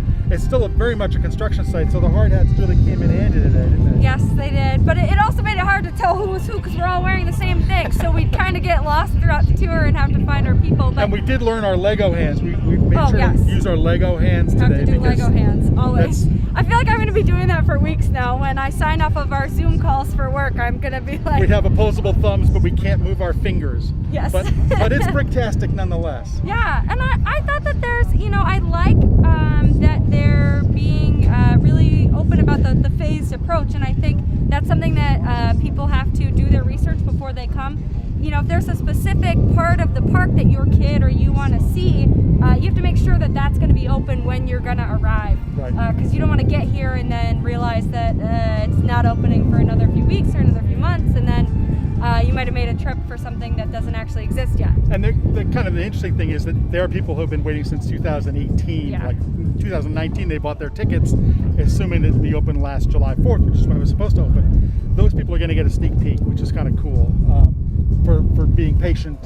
very much a construction site, so the hard hats really came in handy today, didn't they? Yes, they did. But it also made it hard to tell who was who because we're all wearing the same thing. So we'd kind of get lost throughout the tour and have to find our people. But And we did learn our Lego hands. We made Oh, sure yes. to use our Lego hands have today. to do because Lego hands always. that's- I feel like I'm going to be doing that for weeks now. When I sign off of our Zoom calls for work, I'm going to be like, We have opposable thumbs, but we can't move our fingers. Yes. But it's bricktastic nonetheless. yeah. And I thought that there's, I like that they're being really open about the phased approach, and I think that's something that people have to do their research before they come. If there's a specific part of the park that your kid or you want to see, you have to make sure that that's going to be open when you're going to arrive. Right. Because you don't want to get here and then realize that it's not opening for another few weeks or another few months, and then you might have made a trip for something that doesn't actually exist yet. And the kind of the interesting thing is that there are people who have been waiting since 2018. Yeah. Like in 2019, they bought their tickets, assuming it'd be open last July 4th, which is when it was supposed to open. Those people are going to get a sneak peek, which is kind of cool. For being patient,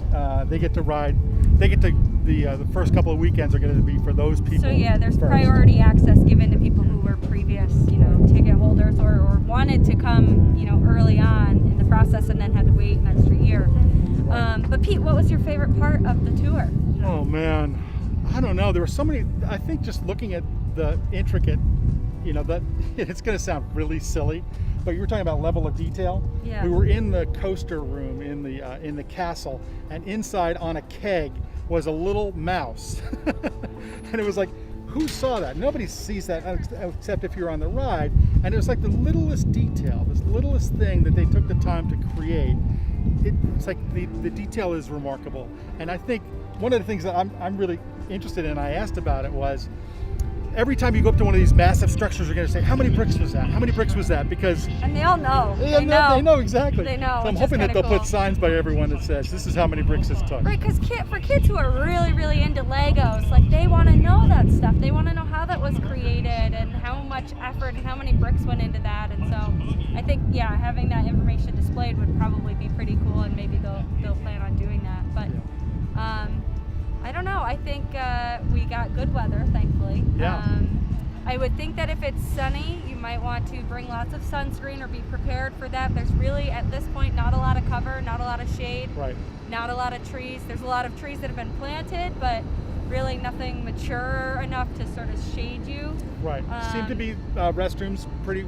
they get to ride. They get to the first couple of weekends are going to be for those people. So yeah, there's first. priority access given to people who were previous, ticket holders or wanted to come, early on in the process and then had to wait an extra year. But Pete, what was your favorite part of the tour? Oh man, I don't know. There were so many. I think just looking at the intricate, that it's going to sound really silly, but you were talking about level of detail. Yeah. We were in the coaster room in the castle, and inside on a keg was a little mouse. And it was like, who saw that? Nobody sees that except if you're on the ride. And it was like the littlest detail, this littlest thing that they took the time to create. It's like the detail is remarkable. And I think one of the things that I'm really interested in, I asked about it, was every time you go up to one of these massive structures, you're going to say, how many bricks was that? How many bricks was that? Because And they all know. they know exactly. They know. So I'm which is hoping that kinda they'll cool. put signs by everyone that says, this is how many bricks this took. Right, because for kids who are really, really into Legos, like they want to know that stuff. They want to know how that was created and how much effort and how many bricks went into that. And so I think, yeah, having that information displayed would probably be pretty cool, and maybe they'll plan on doing that. But I don't know. I think we got good weather, thankfully. Yeah. I would think that if it's sunny, you might want to bring lots of sunscreen or be prepared for that. There's really, at this point, not a lot of cover, not a lot of shade, not a lot of trees. There's a lot of trees that have been planted, but really nothing mature enough to sort of shade you. Right. Seem to be restrooms pretty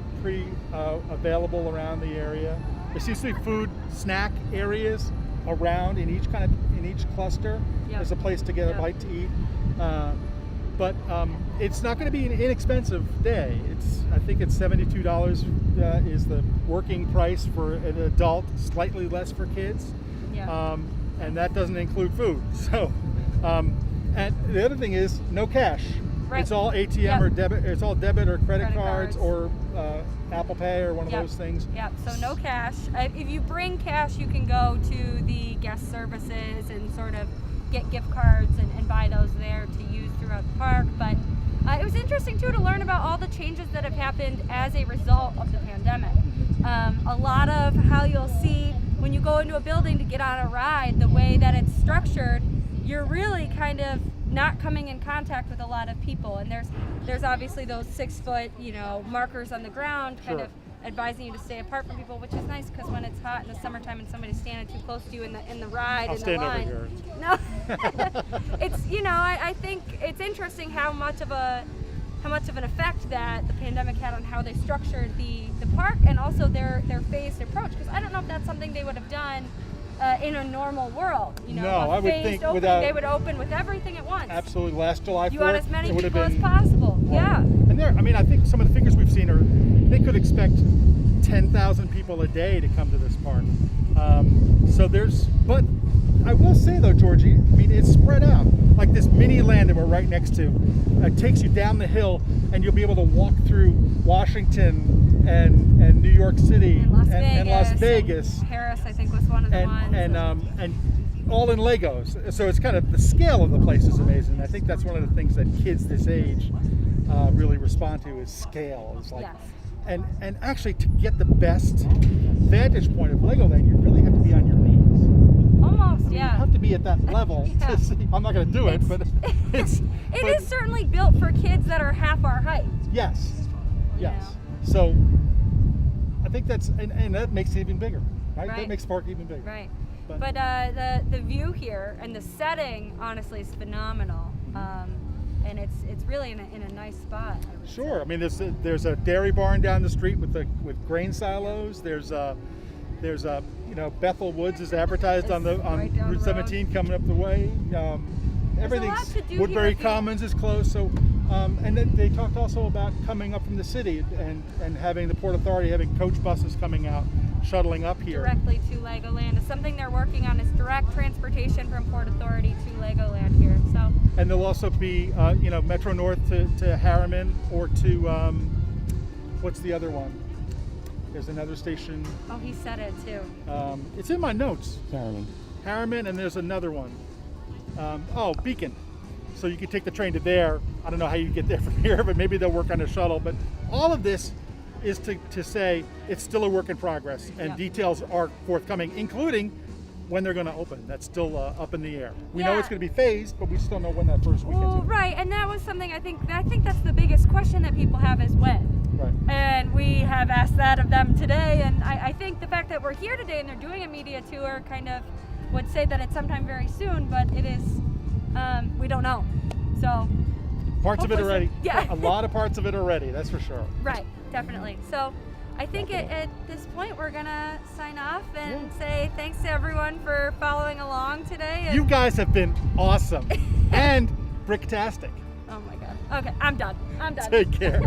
available around the area. There seems to be food, snack areas around in each cluster. Yep. There's a place to get a bite to eat. But it's not going to be an inexpensive day. I think it's $72 is the working price for an adult, slightly less for kids. Yeah. And that doesn't include food. So, and the other thing is no cash. Right. It's all ATM or debit. It's all debit or credit cards or Apple Pay or one of those things. Yep. So no cash. If you bring cash, you can go to the guest services and sort of get gift cards and buy those there to use throughout the park. But it was interesting too to learn about all the changes that have happened as a result of the pandemic. A lot of how you'll see when you go into a building to get on a ride, the way that it's structured, you're really kind of not coming in contact with a lot of people. And there's obviously those 6 foot, markers on the ground kind of advising you to stay apart from people, which is nice because when it's hot in the summertime and somebody's standing too close to you in the ride, I'll in the stand line. over here. No, it's I think it's interesting how much of an effect that the pandemic had on how they structured the park and also their phased approach. Because I don't know if that's something they would have done in a normal world. No, I would think opening, they would open with everything at once. Absolutely. Last July 4th, you want as many it would have people as been possible. Right. Yeah. And I think some of the figures we've seen are they could expect 10,000 people a day to come to this park. But I will say though, Georgie, it's spread out. Like this mini land that we're right next to, it takes you down the hill and you'll be able to walk through Washington and New York City and Las Vegas. And Paris, I think, was one of the ones. And all in Legos. So it's kind of, the scale of the place is amazing. I think that's one of the things that kids this age really respond to is scale. It's like, and actually to get the best vantage point of Legoland, you really have to be on your knees. Almost, You have to be at that level to see. I'm not going to do it, but it's... It is certainly built for kids that are half our height. Yes. So I think that's, and that makes it even bigger, right? That makes the park even bigger. Right. But the view here and the setting, honestly, is phenomenal. And it's really in a nice spot. Sure. There's a dairy barn down the street with grain silos. There's Bethel Woods is advertised on Route 17 coming up the way. Everything's Woodbury Commons is close. So, and then they talked also about coming up from the city and having the Port Authority having coach buses coming out, shuttling up here directly to Legoland. It's something they're working on is direct transportation from Port Authority to Legoland here. So. And there'll also be Metro North to Harriman or to what's the other one? There's another station. Oh, he said it too. It's in my notes. Harriman, and there's another one. Beacon. So you could take the train to there. I don't know how you get there from here, but maybe they'll work on a shuttle. But all of this is to say it's still a work in progress, and details are forthcoming, including when they're going to open. That's still up in the air. We know it's going to be phased, but we still know when that first weekend's going to be. Right, and that was something I think that's the biggest question that people have is when. Right. And we have asked that of them today, and I think the fact that we're here today and they're doing a media tour kind of would say that it's sometime very soon, but it is, we don't know. So parts of it are ready. Yeah. A lot of parts of it are ready, that's for sure. Right, definitely. So I think at this point we're gonna sign off and say thanks to everyone for following along today. And You guys have been awesome and bricktastic. oh my god. Okay, I'm done. Take care.